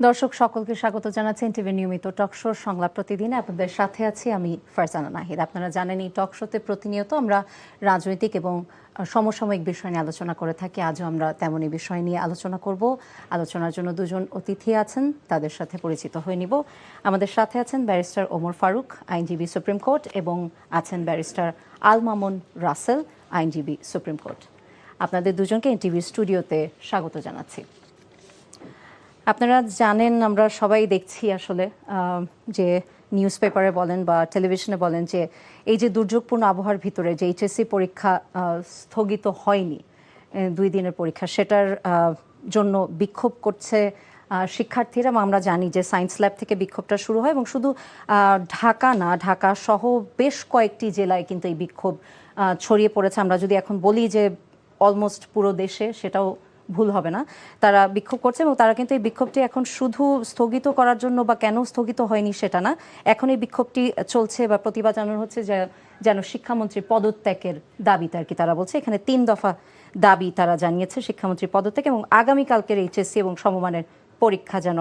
দর্শক সকলকে স্বাগত জানাচ্ছি এনটিভি নিয়মিত টকশো সংলাপ প্রতিদিনে আপনাদের সাথে আছি আমি ফারজানা নাহিদ। আপনারা জানেন এই টকশোতে প্রতিনিয়ত আমরা রাজনৈতিক এবং সমসাময়িক বিষয় নিয়ে আলোচনা করে থাকি। আজও আমরা তেমনই বিষয় নিয়ে আলোচনা করব। আলোচনার জন্য দুজন অতিথি আছেন, তাদের সাথে পরিচিত হয়ে নিব। আমাদের সাথে আছেন ব্যারিস্টার ওমর ফারুক, আইনজীবী সুপ্রিম কোর্ট, এবং আছেন ব্যারিস্টার আল মামুন রাসেল, আইনজীবী সুপ্রিম কোর্ট। আপনাদের দুজনকে এনটিভি স্টুডিওতে স্বাগত জানাচ্ছি। আপনারা জানেন, আমরা সবাই দেখছি আসলে যে নিউজ পেপারে বলেন বা টেলিভিশনে বলেন যে এই যে দুর্যোগপূর্ণ আবহাওয়ার ভিতরে যে এইচএসসি পরীক্ষা স্থগিত হয়নি, 2 দিনের পরীক্ষা, সেটার জন্য বিক্ষোভ করছে শিক্ষার্থীরা। আমরা জানি যে সায়েন্স ল্যাব থেকে বিক্ষোভটা শুরু হয় এবং শুধু ঢাকা না, ঢাকা সহ বেশ কয়েকটি জেলায় কিন্তু এই বিক্ষোভ ছড়িয়ে পড়েছে। আমরা যদি এখন বলি যে অলমোস্ট পুরো দেশে, সেটাও ভুল হবে না। তারা বিক্ষোভ করছে এবং তারা কিন্তু এই বিক্ষোভটি এখন শুধু স্থগিত করার জন্য বা কেন স্থগিত হয়নি সেটা না, এখন এই বিক্ষোভটি চলছে বা প্রতিবাদ জানানো হচ্ছে যে যেন শিক্ষামন্ত্রীর পদত্যাগের দাবিতে আর কি। তারা বলছে এখানে 3 দফা দাবি তারা জানিয়েছে, শিক্ষামন্ত্রীর পদত্যাগ এবং আগামীকালকের এইচএসসি এবং সমমানের পরীক্ষা যেন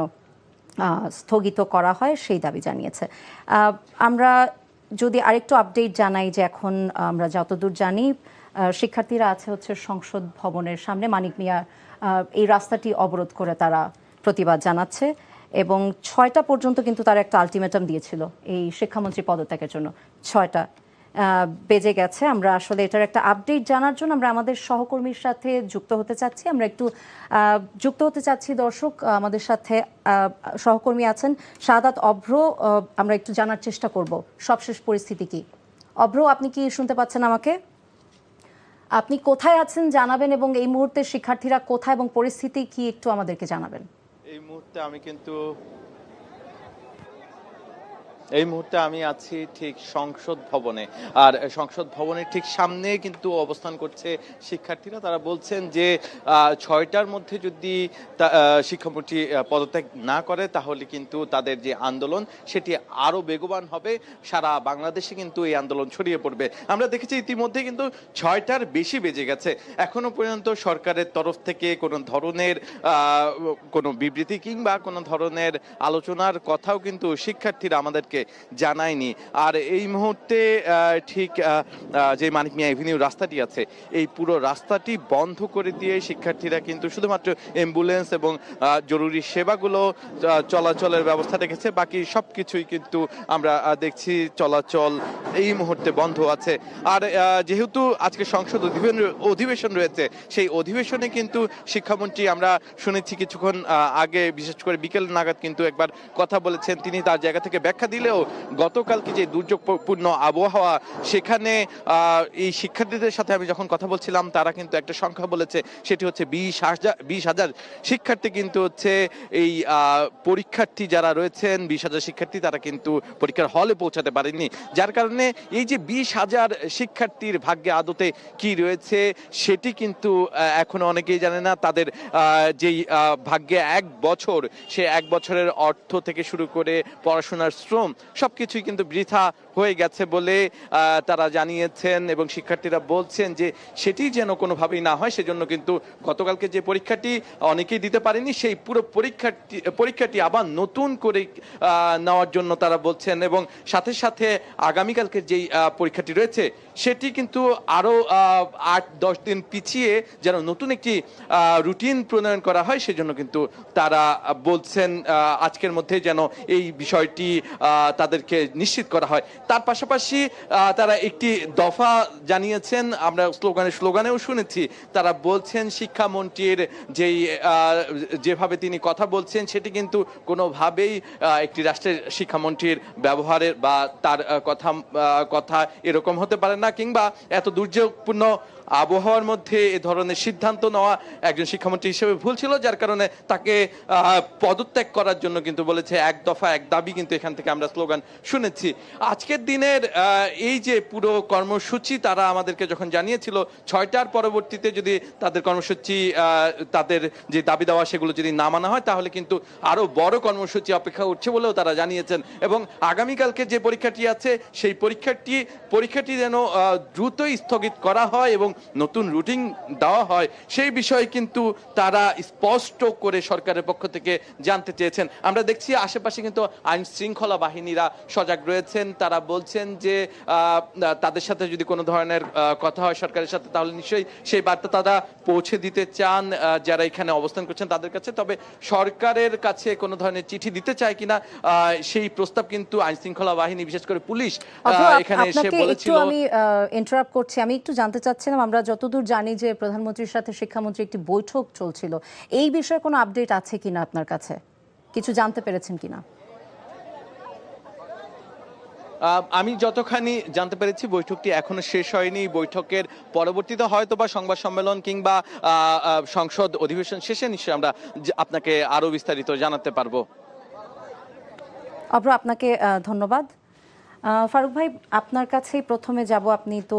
স্থগিত করা হয় সেই দাবি জানিয়েছে। আমরা যদি আরেকটু আপডেট জানাই যে এখন আমরা যতদূর জানি শিক্ষার্থীরা আছে হচ্ছে সংসদ ভবনের সামনে, মানিক মিয়া এই রাস্তাটি অবরোধ করে তারা প্রতিবাদ জানাচ্ছে এবং 6টা পর্যন্ত কিন্তু তারা একটা আলটিমেটাম দিয়েছিল এই শিক্ষামন্ত্রী পদত্যাগের জন্য। 6টা বেজে গেছে। আমরা আসলে এটার একটা আপডেট জানার জন্য আমরা আমাদের সহকর্মীর সাথে যুক্ত হতে চাচ্ছি। আমরা একটু যুক্ত হতে চাচ্ছি দর্শক, আমাদের সাথে সহকর্মী আছেন শাহাদাত অভ্র। আমরা একটু জানার চেষ্টা করব সবশেষ পরিস্থিতি কি। অভ্র, আপনি কি শুনতে পাচ্ছেন আমাকে? আপনি কোথায় আছেন জানাবেন এবং এই মুহূর্তে শিক্ষার্থীরা কোথায় এবং পরিস্থিতি কি একটু আমাদেরকে জানাবেন। এই মুহূর্তে আমি আছি ঠিক সংসদ ভবনে, আর সংসদ ভবনের ঠিক সামনে কিন্তু অবস্থান করছে শিক্ষার্থীরা। তারা বলছেন যে 6টার মধ্যে যদি শিক্ষামন্ত্রী পদত্যাগ না করে তাহলে কিন্তু তাদের যে আন্দোলন সেটি আরো বেগবান হবে, সারা বাংলাদেশে কিন্তু এই আন্দোলন ছড়িয়ে পড়বে। আমরা দেখেছি ইতিমধ্যে কিন্তু 6টার বেশি বেজে গেছে, এখনো পর্যন্ত সরকারের তরফ থেকে কোনো ধরনের কোনো বিবৃতি কিংবা কোনো ধরনের আলোচনার কথাও কিন্তু শিক্ষার্থীরা আমাদেরকে জানায়নি। আর এই মুহূর্তে ঠিক যে মানিক মিয়া এভিনিউ রাস্তাটি আছে, এই পুরো রাস্তাটি বন্ধ করে দিয়ে শিক্ষার্থীরা কিন্তু শুধুমাত্র অ্যাম্বুলেন্স এবং জরুরি সেবাগুলো চলাচলের ব্যবস্থা রেখেছে, বাকি সবকিছুই কিন্তু আমরা দেখছি চলাচল এই মুহূর্তে বন্ধ আছে। আর যেহেতু আজকে সংসদ অধিবেশন রয়েছে, সেই অধিবেশনে কিন্তু শিক্ষামন্ত্রী আমরা শুনেছি কিছুক্ষণ আগে, বিশেষ করে বিকেল নাগাদ কিন্তু একবার কথা বলেছেন। তিনি তার জায়গা থেকে ব্যাখ্যা দিলেও গতকালকে যে দুর্যোগপূর্ণ আবহাওয়া, সেখানে এই শিক্ষার্থীদের সাথে আমি যখন কথা বলছিলাম তারা কিন্তু একটা সংখ্যা বলেছে, সেটি হচ্ছে 20,000 শিক্ষার্থী কিন্তু হচ্ছে এই পরীক্ষার্থী যারা রয়েছেন 20,000 শিক্ষার্থী, তারা কিন্তু পরীক্ষার হলে পৌঁছাতে পারেনি। যার কারণে এই যে 20,000 শিক্ষার্থীর ভাগ্যে আদতে কি রয়েছে সেটি কিন্তু এখনো অনেকেই জানে না। তাদের যেই ভাগ্যে 1 বছর, সে 1 বছরের অর্থ থেকে শুরু করে পড়াশোনার শ্রম সবকিছুই কিন্তু বৃথা হয়ে গেছে বলে তারা জানিয়েছেন এবং শিক্ষার্থীরা বলছেন যে সেটি যেন কোনোভাবেই না হয়, সেজন্য কিন্তু গতকালকে যে পরীক্ষাটি অনেকেই দিতে পারেনি, সেই পুরো পরীক্ষাটি আবার নতুন করে নেওয়ার জন্য তারা বলছেন এবং সাথে সাথে আগামীকালকে যেই পরীক্ষাটি রয়েছে সেটি কিন্তু আরো 8-10 দিন পিছিয়ে যেন নতুন একটি রুটিন প্রণয়ন করা হয়, সেজন্য কিন্তু তারা বলছেন আজকের মধ্যে যেন এই বিষয়টি তাদেরকে নিশ্চিত করা হয়। তার পাশাপাশি তারা একটি দফা জানিয়েছেন, আমরা স্লোগানেও শুনেছি। তারা বলছেন শিক্ষামন্ত্রীর যেভাবে তিনি কথা বলছেন সেটি কিন্তু কোনোভাবেই একটি রাষ্ট্রের শিক্ষামন্ত্রীর ব্যবহারের বা তার কথা এরকম হতে পারে না, কিংবা এত দুর্যোগপূর্ণ আবহাওয়ার মধ্যে এ ধরনের সিদ্ধান্ত নেওয়া একজন শিক্ষামন্ত্রী হিসেবে ভুল ছিল, যার কারণে তাকে পদত্যাগ করার জন্য কিন্তু বলেছে 1 দফা 1 দাবি, কিন্তু এখান থেকে আমরা স্লোগান শুনেছি। আজকের দিনের এই যে পুরো কর্মসূচি তারা আমাদেরকে যখন জানিয়েছিল 6টার পরবর্তীতে যদি তাদের কর্মসূচি, তাদের যে দাবি দেওয়া সেগুলো যদি না মানা হয় তাহলে কিন্তু আরো বড় কর্মসূচি অপেক্ষা উঠছে বলেও তারা জানিয়েছেন। এবং আগামীকালকে যে পরীক্ষাটি আছে সেই পরীক্ষাটি যেন দ্রুতই স্থগিত করা হয় এবং নতুন রুটিন দেওয়া হয় সেই বিষয়ে কিন্তু তারা স্পষ্ট করে সরকারের পক্ষ থেকে জানতে চেয়েছেন। আমরা দেখছি আশেপাশে কিন্তু আইন শৃঙ্খলা বাহিনীরা সজাগ রয়েছেন, তারা বলছেন যে তাদের সাথে যদি কোনো ধরনের কথা হয় সরকারের সাথে তাহলে নিশ্চয়ই সেই বার্তা তারা পৌঁছে দিতে চান যারা এখানে অবস্থান করছেন তাদের কাছে। তবে সরকারের কাছে কোনো ধরনের চিঠি দিতে চায় কিনা সেই প্রস্তাব কিন্তু আইন শৃঙ্খলা বাহিনী বিশেষ করে পুলিশ এখানে এসে বলেছিল। আমি ইন্টারাপ্ট করছি, আমি একটু জানতে চাচ্ছিলাম, আমরা যতদূর জানি যে প্রধানমন্ত্রীর সাথে শিক্ষামন্ত্রী একটি বৈঠক চলছিল, এই বিষয়ে কোনো আপডেট আছে কিনা আপনার কাছে, কিছু জানতে পেরেছেন কিনা? আমি যতখানি জানতে পেরেছি বৈঠকটি এখনো শেষ হয়নি। বৈঠকের পরবর্তীতে হয়তো বা সংবাদ সম্মেলন কিংবা সংসদ অধিবেশন শেষে নিশ্চয়ই আমরা আপনাকে আরো বিস্তারিত জানাতে পারবো। অব্র, আপনাকে ধন্যবাদ। ফারুক ভাই, আপনার কাছেই প্রথমে যাব। আপনি তো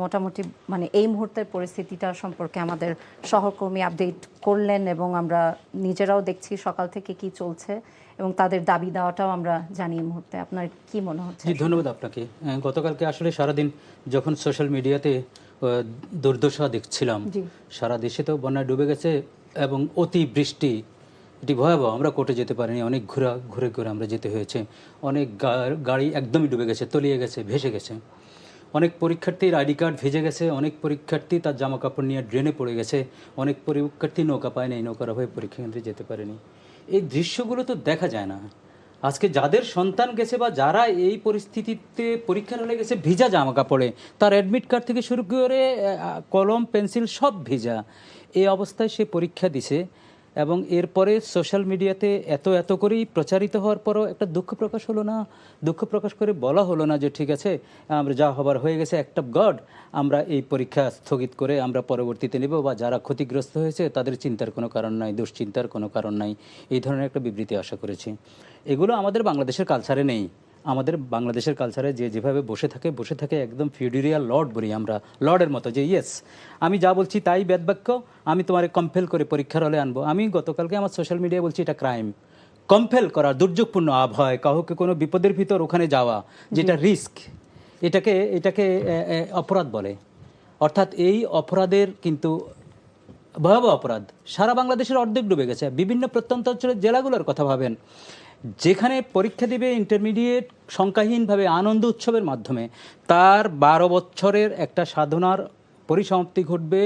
মোটামুটি মানে এই মুহূর্তের পরিস্থিতিটা সম্পর্কে আমাদের সহকর্মী আপডেট করলেন এবং আমরা নিজেরাও দেখছি সকাল থেকে কি চলছে এবং তাদের দাবি দেওয়াটাও আমরা জানি এই মুহূর্তে। আপনার কি মনে হচ্ছে? জি, ধন্যবাদ আপনাকে। গতকালকে আসলে সারাদিন যখন সোশ্যাল মিডিয়াতে দুর্দশা দেখছিলাম, সারা দেশে তো বন্যায় ডুবে গেছে এবং অতি বৃষ্টি, এটি ভয়াবহ। আমরা কোর্টে যেতে পারিনি, অনেক ঘুরে ঘুরে আমরা যেতে হয়েছে। অনেক গাড়ি একদমই ডুবে গেছে, তলিয়ে গেছে, ভেসে গেছে। অনেক পরীক্ষার্থীর আইডি কার্ড ভেজে গেছে, অনেক পরীক্ষার্থী তার জামা কাপড় নিয়ে ড্রেনে পড়ে গেছে, অনেক পরীক্ষার্থী নৌকা পায়নি, নৌকার অভাবে পরীক্ষা কেন্দ্রে যেতে পারেনি। এই দৃশ্যগুলো তো দেখা যায় না। আজকে যাদের সন্তান গেছে বা যারা এই পরিস্থিতিতে পরীক্ষার হলে গেছে ভিজা জামা কাপড়ে, তার অ্যাডমিট কার্ড থেকে শুরু করে কলম পেন্সিল সব ভিজা, এই অবস্থায় সে পরীক্ষা দিছে। এবং এরপরে সোশ্যাল মিডিয়াতে এত করেই প্রচারিত হওয়ার পরও একটা দুঃখ প্রকাশ হলো না, দুঃখ প্রকাশ করে বলা হলো না যে ঠিক আছে, আমরা যা হবার হয়ে গেছে, অ্যাক্ট অফ গড, আমরা এই পরীক্ষা স্থগিত করে আমরা পরবর্তীতে নেব, বা যারা ক্ষতিগ্রস্ত হয়েছে তাদের চিন্তার কোনো কারণ নাই, দুশ্চিন্তার কোনো কারণ নাই, এই ধরনের একটা বিবৃতি আশা করেছি। এগুলো আমাদের বাংলাদেশের কালচারে নেই। আমাদের বাংলাদেশের কালচারে যেভাবে বসে থাকে একদম ফিউডারিয়াল লর্ড বলি আমরা, লর্ডের মতো, যে ইয়েস আমি যা বলছি তাই বেদবাক্য, আমি তোমারে কম্পেল করে পরীক্ষার হলে আনবো। আমি গতকালকে আমার সোশ্যাল মিডিয়ায় বলছি এটা ক্রাইম। কম্পেল করা, দুর্যোগপূর্ণ আবহাওয়ায় কাউকে কোনো বিপদের ভিতর ওখানে যাওয়া, যেটা রিস্ক, এটাকে অপরাধ বলে। অর্থাৎ এই অপরাধের কিন্তু ভয়াবহ অপরাধ। সারা বাংলাদেশের অর্ধেক ডুবে গেছে। বিভিন্ন প্রত্যন্ত অঞ্চলের জেলাগুলোর কথা ভাবেন, যেখানে পরীক্ষা দিবে ইন্টারমিডিয়েট সংখ্যাহীনভাবে আনন্দ উৎসবের মাধ্যমে, তার 12 বছরের একটা সাধনার পরিসমাপ্তি ঘটবে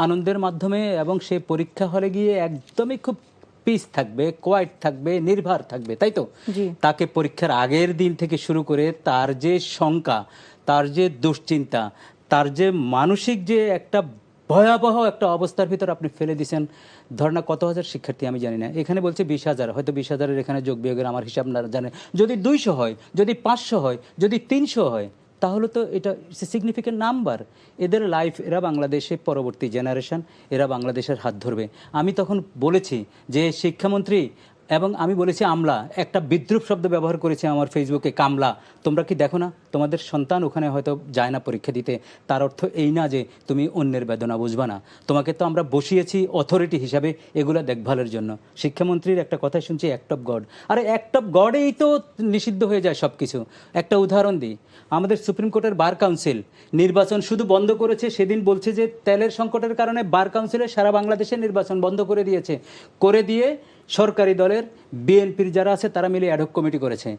আনন্দের মাধ্যমে, এবং সে পরীক্ষা হলে গিয়ে একদমই খুব পিস থাকবে, কোয়াইট থাকবে, নির্ভর থাকবে, তাই তো? তাকে পরীক্ষার আগের দিন থেকে শুরু করে তার যে শঙ্কা, তার যে দুশ্চিন্তা, তার যে মানসিক যে একটা ভয়াবহ একটা অবস্থার ভিতর আপনি ফেলে দিয়েছেন। ধরনা কত হাজার শিক্ষার্থী আমি জানি না, এখানে বলছে 20,000, হয়তো 20,000-এর এখানে যোগ বিয়োগের আমার হিসাব না জানে। যদি 200 হয়, যদি 500 হয়, যদি 300 হয়, তাহলে তো এটা সিগনিফিকেন্ট নাম্বার। এদের লাইফ, এরা বাংলাদেশে পরবর্তী জেনারেশন, এরা বাংলাদেশের হাত ধরবে। আমি তখন বলেছি যে শিক্ষামন্ত্রী, এবং আমি বলেছি আমলা, একটা বিদ্রুপ শব্দ ব্যবহার করেছি আমার ফেসবুকে, কামলা। তোমরা কি দেখো না তোমাদের সন্তান ওখানে হয়তো যায় না পরীক্ষা দিতে, তার অর্থ এই না যে তুমি অন্যের বেদনা বুঝবা না। তোমাকে তো আমরা বসিয়েছি অথরিটি হিসাবে এগুলো দেখভালের জন্য। শিক্ষামন্ত্রীর একটা কথাই শুনছি, অ্যাক্ট অফ গড। আরে অ্যাক্ট অফ গডেই তো নিষিদ্ধ হয়ে যায় সব কিছু। একটা উদাহরণ দিই, আমাদের সুপ্রিম কোর্টের বার কাউন্সিল নির্বাচন শুধু বন্ধ করেছে, সেদিন বলছে যে তেলের সংকটের কারণে বার কাউন্সিলে সারা বাংলাদেশে নির্বাচন বন্ধ করে দিয়েছে। করে দিয়ে সরকারি দলের বিএনপির যারা আছে তারা মিলে অ্যাডহক কমিটি করেছে।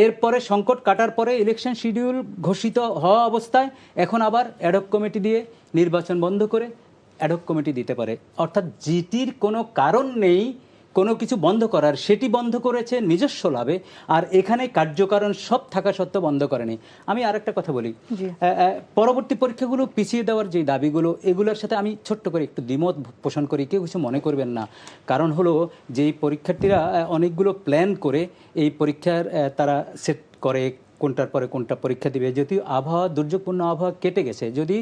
এরপরে সংকট কাটার পরে ইলেকশন শিডিউল ঘোষিত হওয়া অবস্থায় এখন আবার অ্যাডহক কমিটি দিয়ে নির্বাচন বন্ধ করে অ্যাডহক কমিটি দিতে পারে। অর্থাৎ যেটির কোনো কারণ নেই কোনো কিছু বন্ধ করার, সেটি বন্ধ করেছে নিজস্ব লাভে। আর এখানে কার্যকারণ সব থাকা সত্ত্বেও বন্ধ করেনি। আমি আরেকটা কথা বলি, পরবর্তী পরীক্ষাগুলো পিছিয়ে দেওয়ার যে দাবিগুলো, এগুলোর সাথে আমি ছোট্ট করে একটু দ্বিমত পোষণ করি, কেউ কিছু মনে করবেন না। কারণ হলো যে পরীক্ষার্থীরা অনেকগুলো প্ল্যান করে এই পরীক্ষার তারা সেট করে কোনটার পরে কোনটা পরীক্ষা দিবে। যদি আবহাওয়া, দুর্যোগপূর্ণ আবহাওয়া কেটে গেছে, যদি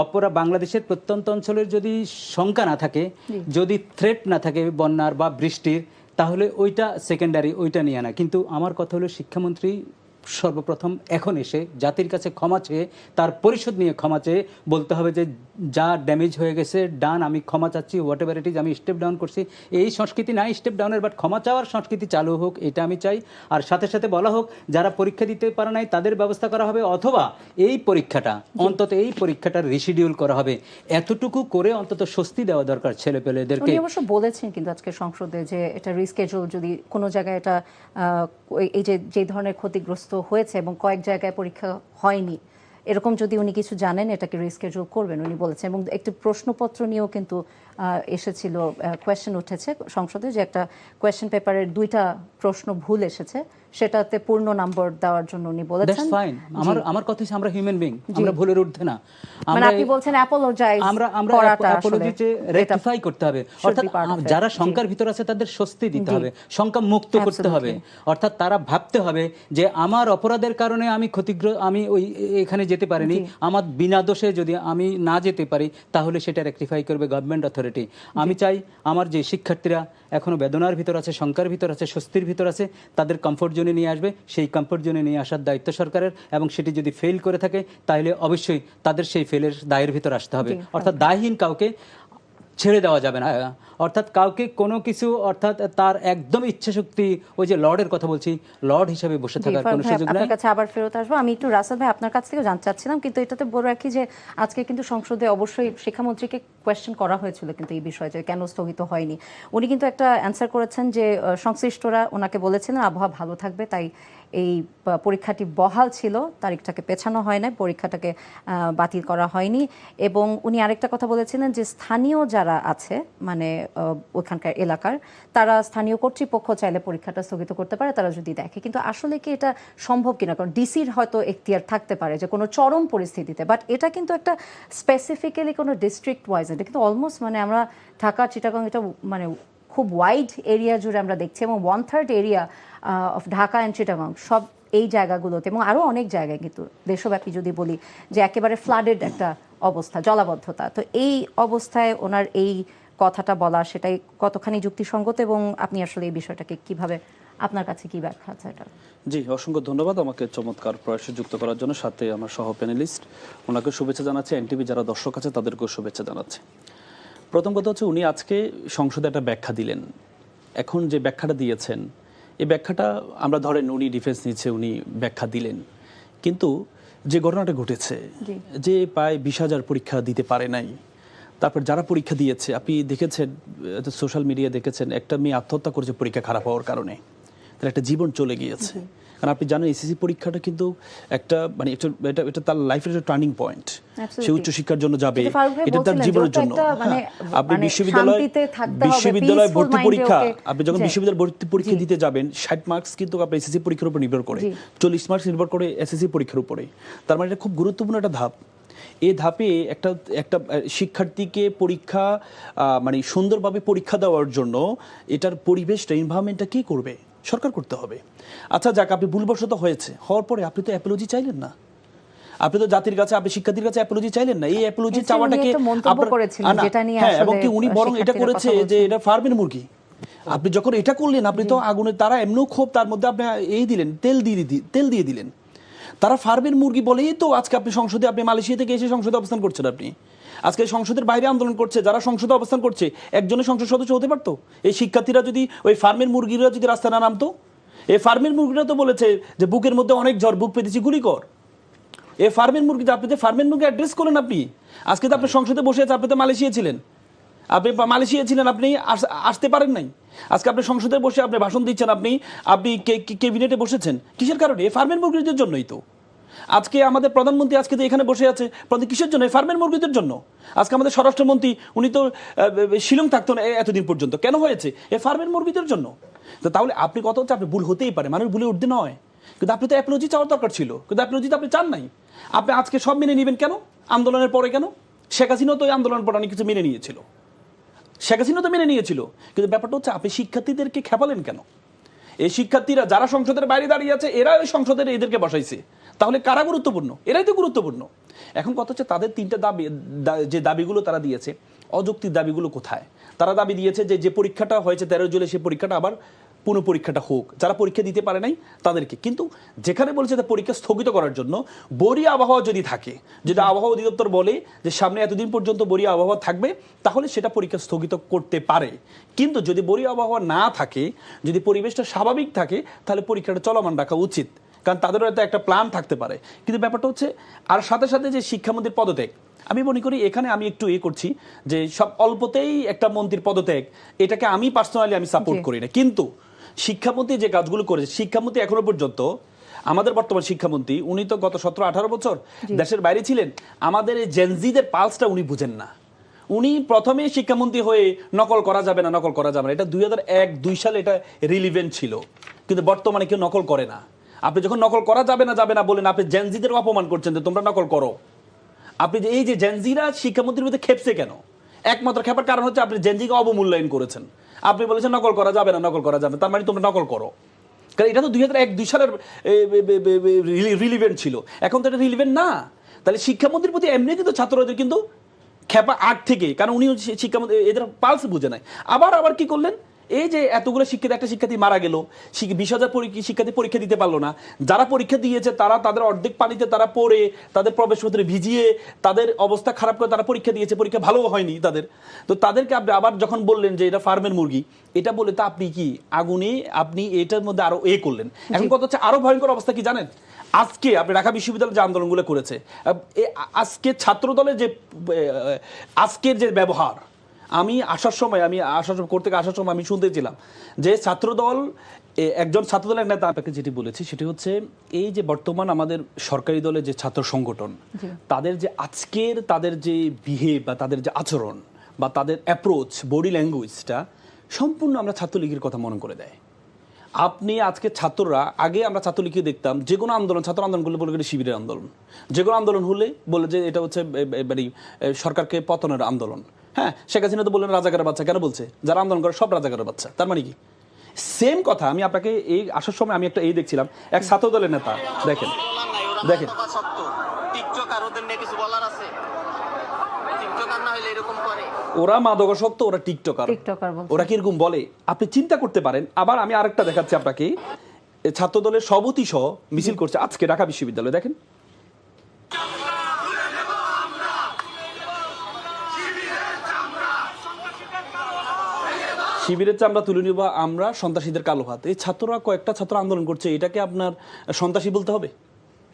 অপরা বাংলাদেশের প্রত্যন্ত অঞ্চলের যদি শঙ্কা না থাকে, যদি থ্রেট না থাকে বন্যার বা বৃষ্টির, তাহলে ওইটা সেকেন্ডারি, ওইটা নিয়ে না। কিন্তু আমার কথা হলো শিক্ষামন্ত্রী সর্বপ্রথম এখন এসে জাতির কাছে ক্ষমা চেয়ে তার পরিশোধ নিয়ে ক্ষমা চেয়ে বলতে হবে যে যা ড্যামেজ হয়ে গেছে ডান, আমি ক্ষমা চাচ্ছি, হোয়াট এভার ইট ইজ, আমি স্টেপ ডাউন করছি। এই সংস্কৃতি নাই স্টেপ ডাউনের, বাট ক্ষমা চাওয়ার সংস্কৃতি চালু হোক, এটা আমি চাই। আর সাথে সাথে বলা হোক যারা পরীক্ষা দিতে পারে নাই তাদের ব্যবস্থা করা হবে, অথবা এই পরীক্ষাটা অন্তত এই পরীক্ষাটার রিশিডিউল করা হবে। এতটুকু করে অন্তত স্বস্তি দেওয়া দরকার ছেলেপেলেদেরকে। উনি অবশ্য বলেছেন কিন্তু আজকে সংসদে যে এটা রিস্কেজুল, যদি কোনো জায়গায় এটা এই যে ধরনের ক্ষতিগ্রস্ত হয়েছে এবং কয়েক জায়গায় পরীক্ষা হয়নি, এরকম যদি উনি কিছু জানেন এটাকে রিস্কেজুল করবেন উনি বলেছেন। এবং একটি প্রশ্নপত্র নিয়েও কিন্তু এসেছিল, কোয়েশ্চেন উঠেছে সংসদে যে একটা কোয়েশ্চেন পেপারের 2টা প্রশ্ন ভুল এসেছে, সেটাতে পূর্ণ নম্বর দেওয়ার জন্য উনি বলেছেন। ফাইন, আমার কথা হচ্ছে আমরা হিউম্যান বিং, আমরা ভুলের ঊর্ধ্বে না। মানে আপনি বলছেন অ্যাপোলোজাইজ করাটা আসলে রেকটিফাই করতে হবে, অর্থাৎ যারা শঙ্কার ভিতর আছে তাদের স্বস্তি দিতে হবে, শঙ্কা মুক্ত করতে হবে। অর্থাৎ তারা ভাবতে হবে যে আমার অপরাধের কারণে আমি আমি ওই এখানে যেতে পারিনি, আমার বিনা দোষে যদি আমি না যেতে পারি তাহলে সেটা রেকটিফাই করবে গভর্নমেন্ট অথরিটি। আমি চাই আমার যে শিক্ষার্থীরা এখনো বেদনার ভিতর আছে, শঙ্কার ভিতর আছে, স্বস্তির ভিতর আছে, তাদের কমফোর্ট জোনে নিয়ে আসবে। সেই কমফোর্ট জোনে নিয়ে আসার দায়িত্ব সরকারের, এবং সেটি যদি ফেল করে থাকে তাহলে অবশ্যই তাদের সেই ফেলের দায়ের ভিতর আসতে হবে। অর্থাৎ দায়হীন কাউকে ছেড়ে দেওয়া যাবে না, অর্থাৎ কাউকে কোনো কিছু, অর্থাৎ তার একদম ইচ্ছা শক্তি, ওই যে লর্ডের কথা বলছি, লর্ড হিসেবে বসে থাকার কোনো সুযোগ নেই। আপনার কাছে আবার ফেরত আসবো। আমি একটু রাসেল ভাই আপনার কাছ থেকে জানতে চাচ্ছিলাম, কিন্তু এটাতে বলে রাখি যে আজকে কিন্তু সংসদে অবশ্যই শিক্ষামন্ত্রীকে কোয়েশ্চেন করা হয়েছিল কিন্তু এই বিষয়ে যে কেন স্থগিত হয়নি। উনি কিন্তু একটা অ্যান্সার করেছেন যে সংশ্লিষ্টরা ওনাকে বলেছিলেন আবহাওয়া ভালো থাকবে, তাই এই পরীক্ষাটি বহাল ছিল, তারিখটাকে পেছানো হয় না, পরীক্ষাটাকে বাতিল করা হয়নি। এবং উনি আরেকটা কথা বলেছিলেন যে স্থানীয় যারা আছে, মানে ওখানকার এলাকার, তারা স্থানীয় কর্তৃপক্ষ চাইলে পরীক্ষাটা স্থগিত করতে পারে তারা যদি দেখে। কিন্তু আসলে কি এটা সম্ভব কিনা, কারণ ডিসির হয়তো এখতিয়ার থাকতে পারে যে কোনো চরম পরিস্থিতিতে, বাট এটা কিন্তু একটা স্পেসিফিক্যালি কোনো ডিস্ট্রিক্ট ওয়াইজ, এটা কিন্তু অলমোস্ট মানে আমরা ঢাকা, চিটাগং, এটা মানে খুব ওয়াইড এরিয়া জুড়ে আমরা দেখছি, এবং 1/3 area of Dhaka and Chittagong সব এই জায়গাগুলোতে, এবং আরও অনেক জায়গায় কিন্তু দেশব্যাপী যদি বলি যে একেবারে ফ্লাডেড একটা অবস্থা, জলাবদ্ধতা। তো এই অবস্থায় ওনার এই কথাটা বলা, সেটাই কতখানি যুক্তিসঙ্গত, এবং আপনি আসলে এই বিষয়টাকে কিভাবে, আপনার কাছে কি ব্যাখ্যা আছে এটা? জি, অসংখ্য ধন্যবাদ আমাকে চমৎকার প্রয়াসে যুক্ত করার জন্য। সাথে আমার সহ প্যানেলিস্ট, ওনাকে শুভেচ্ছা জানাচ্ছি, এনটিভি যারা দর্শক আছে তাদেরকেও শুভেচ্ছা জানাচ্ছি। প্রথম কথা হচ্ছে উনি আজকে সংসদে একটা ব্যাখ্যা দিলেন। এখন যে ব্যাখ্যাটা দিয়েছেন, এই ব্যাখ্যাটা আমরা ধরেন উনি ডিফেন্স নিচ্ছে, উনি ব্যাখ্যা দিলেন, কিন্তু যে ঘটনাটা ঘটেছে যে প্রায় 20,000 পরীক্ষা দিতে পারে নাই, তারপর যারা পরীক্ষা দিয়েছে, আপনি দেখেছেন সোশ্যাল মিডিয়া দেখেছেন, একটা মেয়ে আত্মহত্যা করেছে পরীক্ষা খারাপ হওয়ার কারণে, তার একটা জীবন চলে গিয়েছে। কারণ আপনি জানেন এসএসসি পরীক্ষাটা কিন্তু একটা মানে এটা তার লাইফের একটা টার্নিং পয়েন্ট। সে উচ্চশিক্ষার জন্য যাবে, এটা তার জীবনের জন্য। আপনি বিশ্ববিদ্যালয় ভর্তি পরীক্ষা, আপনি যখন বিশ্ববিদ্যালয় ভর্তি পরীক্ষা দিতে যাবেন, 60 মার্কস কিন্তু আপনার এসএসসি পরীক্ষার উপর নির্ভর করে, 40 মার্কস নির্ভর করে এসএসসি পরীক্ষার উপরে। তার মানে এটা খুব গুরুত্বপূর্ণ একটা ধাপ। এই ধাপে একটা শিক্ষার্থীকে পরীক্ষা মানে সুন্দরভাবে পরীক্ষা দেওয়ার জন্য এটার পরিবেশটা, এনভায়রনমেন্টটা কি করবে? সরকার করতে হবে। আচ্ছা যাক, আপনি ভুলবশত হওয়ার পরে আপনি তো অ্যাপোলজি চাইলেন না, আপনি তো জাতির কাছে, আপনি শিক্ষার্থীর কাছে অ্যাপোলজি চাইলেন না। এই অ্যাপোলজি চাওয়াটাকে এবং কি উনি বরং এটা করেছে যে এটা ফার্মের মুরগি। আপনি যখন এটা করলেন, আপনি তো আগুনে, তারা এমনও ক্ষোভ, তার মধ্যে আপনি এই দিলেন, তেল দিয়ে দিলেন। তারা ফার্মের মুরগি বলেই তো আজকে আপনি সংসদে, আপনি মালয়েশিয়া থেকে এসে সংসদে অবস্থান করছেন। আপনি আজকে সংসদের বাইরে আন্দোলন করছে, যারা সংসদে অবস্থান করছে, একজনের সংসদ সদস্য হতে পারতো। এই শিক্ষার্থীরা যদি, ওই ফার্মের মুরগিরা যদি রাস্তায় না নামতো, এই ফার্মের মুরগিরা তো বলেছে যে বুকের মধ্যে অনেক জ্বর, বুক পেতেছি, গুলি কর। এই ফার্মের মুরগি, আপনি যে ফার্মের মুরগি অ্যাড্রেস করলেন, আপনি আজকে তো আপনি সংসদে বসে আছে, আপনি তো মালয়েশিয়া ছিলেন, আপনি আসতে পারেন নাই। আজকে আপনি সংসদে বসে আপনি ভাষণ দিচ্ছেন, আপনি ক্যাবিনেটে বসেছেন, কিসের কারণে? এই ফার্মের মুরগিদের জন্যই তো। আজকে আমাদের প্রধানমন্ত্রী আজকে তো এখানে বসে আছে, কিসের জন্য? এই ফার্মের মুরগিদের জন্য। আজকে আমাদের স্বরাষ্ট্রমন্ত্রী, উনি তো শিলং থাকতো না এতদিন পর্যন্ত, কেন হয়েছে? এই ফার্মের মুরগিদের জন্য। তো তাহলে আপনি কথা হচ্ছে, আপনি ভুল হতেই পারে, মানুষ ভুলে উঠতে নয়, কিন্তু আপনি তো অ্যাপোলজি চাওয়ার দরকার ছিল, কিন্তু অ্যাপোলজি তো আপনি চান নাই। আপনি আজকে সব মেনে নেবেন কেন? আন্দোলনের পরে কেন? শেখ হাসিনা তো ওই আন্দোলনের পর অনেক কিছু মেনে নিয়েছিল, কিন্তু ব্যাপারটা হচ্ছে আপনি শিক্ষার্থীদেরকে খেপালেন কেন? এই শিক্ষার্থীরা যারা সংসদের বাইরে দাঁড়িয়ে আছে, এরা ওই সংসদের এদেরকে বসাইছে, তাহলে কারা গুরুত্বপূর্ণ? এরাই তো গুরুত্বপূর্ণ। এখন কথা হচ্ছে তাদের 3টা দাবি, যে দাবিগুলো তারা দিয়েছে, অযৌক্তিক দাবিগুলো কোথায়? তারা দাবি দিয়েছে যে পরীক্ষাটা হয়েছে 13 জুলাই, সেই পরীক্ষাটা আবার পুনঃ পরীক্ষাটা হোক, যারা পরীক্ষা দিতে পারে নাই তাদেরকে। কিন্তু যেখানে বলছে যে পরীক্ষা স্থগিত করার জন্য বরি আবহাওয়া যদি থাকে, যদি আবহাওয়া অধিদপ্তর বলে যে সামনে এতদিন পর্যন্ত বরি আবহাওয়া থাকবে, তাহলে সেটা পরীক্ষা স্থগিত করতে পারে। কিন্তু যদি বরি আবহাওয়া না থাকে, যদি পরিবেশটা স্বাভাবিক থাকে, তাহলে পরীক্ষাটা চলমান রাখা উচিত, কারণ তাদেরও হয়তো একটা প্ল্যান থাকতে পারে। কিন্তু ব্যাপারটা হচ্ছে আর সাথে সাথে যে শিক্ষামন্ত্রীর পদত্যাগ, আমি মনে করি এখানে আমি একটু করছি যে সব অল্পতেই একটা মন্ত্রীর পদত্যাগ, এটাকে আমি পার্সোনালি আমি সাপোর্ট করি না। কিন্তু শিক্ষামন্ত্রী যে কাজগুলো করেছে, শিক্ষামন্ত্রী এখনো পর্যন্ত আমাদের বর্তমান শিক্ষামন্ত্রী, উনি তো গত 17-18 বছর দেশের বাইরে ছিলেন, আমাদের এই জেনজিদের পালসটা উনি বুঝেন না। উনি প্রথমে শিক্ষামন্ত্রী হয়ে নকল করা যাবে না, নকল করা যাবে না, এটা 2001-2 সালে এটা রিলিভেন্ট ছিল, কিন্তু বর্তমানে কেউ নকল করে না। আপনি যখন নকল করা যাবে না বলেন, আপনি জেনজিদের অপমান করছেন যে তোমরা নকল করো। আপনি যে এই যে জেনজিরা শিক্ষামন্ত্রীর মধ্যে খেপছে কেন? একমাত্র খেপার কারণ হচ্ছে আপনি জেনজিকে অবমূল্যায়ন করেছেন। আপনি বলেছেন নকল করা যাবে না, নকল করা যাবে, তার মানে তোমরা নকল করো। কারণ এটা তো 2001-2 সালের রিলিভেন্ট ছিল, এখন তো এটা রিলিভেন্ট না। তাহলে শিক্ষামন্ত্রীর প্রতি এমনি কিন্তু ছাত্রদের কিন্তু খেপা আগ থেকে, কারণ উনি শিক্ষামন্ত্রী, এদের পালস বুঝে নাই। আবার কি করলেন, এই যে এতগুলো শিক্ষার্থী, একটা শিক্ষার্থী মারা গেল, 20,000 শিক্ষার্থী পরীক্ষা দিতে পারলো না। যারা পরীক্ষা দিয়েছে তারা তাদের অর্ধেক পানিতে তারা পড়ে, তাদের প্রবেশপত্রে ভিজিয়ে, তাদের অবস্থা খারাপ করে তারা পরীক্ষা দিয়েছে, পরীক্ষা ভালো হয়নি তাদের। তো তাদেরকে আপনি আবার যখন বললেন যে এটা ফার্মের মুরগি, এটা বলে তো আপনি কি আগুনে আপনি এটার মধ্যে আরো করলেন। এখন কথা হচ্ছে আরো ভয়ঙ্কর অবস্থা কি জানেন? আজকে আপনি ঢাকা বিশ্ববিদ্যালয়ে যে আন্দোলনগুলো করেছে, আজকে ছাত্র দলের যে আজকের যে ব্যবহার, আমি আসার সময় আমি শুনতেছিলাম যে ছাত্রদল, একজন ছাত্রদলের নেতা আপনাকে যেটি বলেছি সেটি হচ্ছে এই যে বর্তমান আমাদের সরকারি দলের যে ছাত্র সংগঠন, তাদের যে আজকের তাদের যে বিহেভ বা তাদের যে আচরণ বা তাদের অ্যাপ্রোচ, বডি ল্যাঙ্গুয়েজটা সম্পূর্ণ আমরা ছাত্রলীগের কথা মনে করে দেয়। আপনি আজকে ছাত্ররা, আগে আমরা ছাত্রলীগকে দেখতাম যে কোনো আন্দোলন, ছাত্র আন্দোলন করলে বলে শিবিরের আন্দোলন, যে কোনো আন্দোলন হলে বলে যে এটা হচ্ছে সরকারকে পতনের আন্দোলন। হ্যাঁ, শেখ হাসিনা তো বললেন রাজাকারের বাচ্চা, কেন বলছে? যারা আন্দোলন করে সব রাজাকারের বাচ্চা, তার মানে কি? সেম কথা আমি আপনাকে এই আসার সময় আমি একটা দেখছিলাম, এক ছাত্র দলের নেতা, দেখেন ওরা মাদকাসক্ত, ওরা টিকটকার, ওরা কিরকম বলে আপনি চিন্তা করতে পারেন। আবার আমি আরেকটা দেখাচ্ছি আপনাকে, ছাত্র দলের সভাপতি সহ মিছিল করছে আজকে ঢাকা বিশ্ববিদ্যালয়ে, দেখেন শিবিরের চামড়া তুলে নিব আমরা, সন্ত্রাসীদের কালো হাত। এই ছাত্ররা, কয়েকটা ছাত্র আন্দোলন করছে, এটাকে আপনার সন্ত্রাসী বলতে হবে?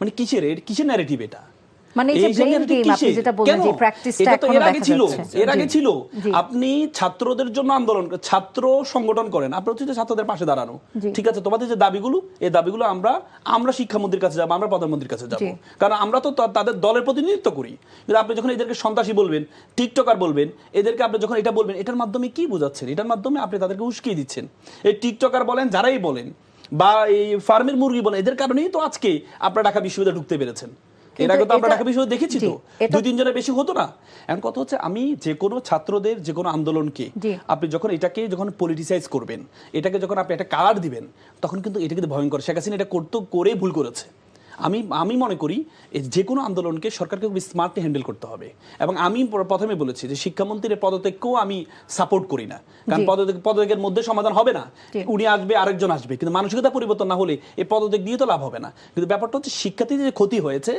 মানে কিসের ন্যারেটিভ এটা? মানে এই যে ব্লেম গেম আপনি যেটা বললেন, যে প্র্যাকটিসটা এখনো দেখা যাচ্ছে। এর আগে ছিল আপনি ছাত্রদের জন্য আন্দোলন, ছাত্র সংগঠন করেন, আপনারা হচ্ছে ছাত্রদের পাশে দাঁড়ানো, ঠিক আছে, তোমাদের যে দাবিগুলো, এই দাবিগুলো আমরা শিক্ষামন্ত্রীর কাছে যাবো, আমরা প্রধানমন্ত্রীর কাছে যাবো, কারণ আমরা তো তাদের দলের প্রতিনিধিত্ব করি। কিন্তু আপনি যখন এদেরকে সন্ত্রাসী বলবেন, টিকটকার বলবেন, এদেরকে আপনি যখন এটা বলবেন, এটার মাধ্যমে কি বোঝাচ্ছেন? এটার মাধ্যমে আপনি তাদেরকে উস্কিয়ে দিচ্ছেন। এই টিকটকার বলেন, যারাই বলেন, বা এই ফার্মের মুরগি বলেন, এদের কারণেই তো আজকে আপনারা ঢাকা বিশ্ববিদ্যালয়ে ঢুকতে পেরেছেন। এর আগে তো আমরা ঢাকা বিশ্ববিদ্যালয়ে দেখেছি তো 2-3 জনের বেশি হতো না। এখন কথা হচ্ছে, আমি যে কোনো ছাত্রদের যে কোনো আন্দোলনকে আপনি যখন এটাকে যখন পলিটিসাইজ করবেন, এটাকে যখন আপনি একটা কালার দিবেন, তখন কিন্তু এটা কিন্তু ভয়ঙ্কর। শেখ হাসিনা এটা করে ভুল করেছে। আমি মনে করি যে কোনো আন্দোলনকে সরকারকে খুব স্মার্টলি হ্যান্ডেল করতে হবে। এবং আমি প্রথমে বলেছি যে শিক্ষামন্ত্রীর পদত্যাগকেও আমি সাপোর্ট করি না, কারণ পদত্যাগের মধ্যে সমাধান হবে না। উনি আসবে, আরেকজন আসবে, কিন্তু মানসিকতা পরিবর্তন না হলে এই পদত্যাগ দিয়ে তো লাভ হবে না। কিন্তু ব্যাপারটা হচ্ছে শিক্ষার্থীদের যে ক্ষতি হয়েছে,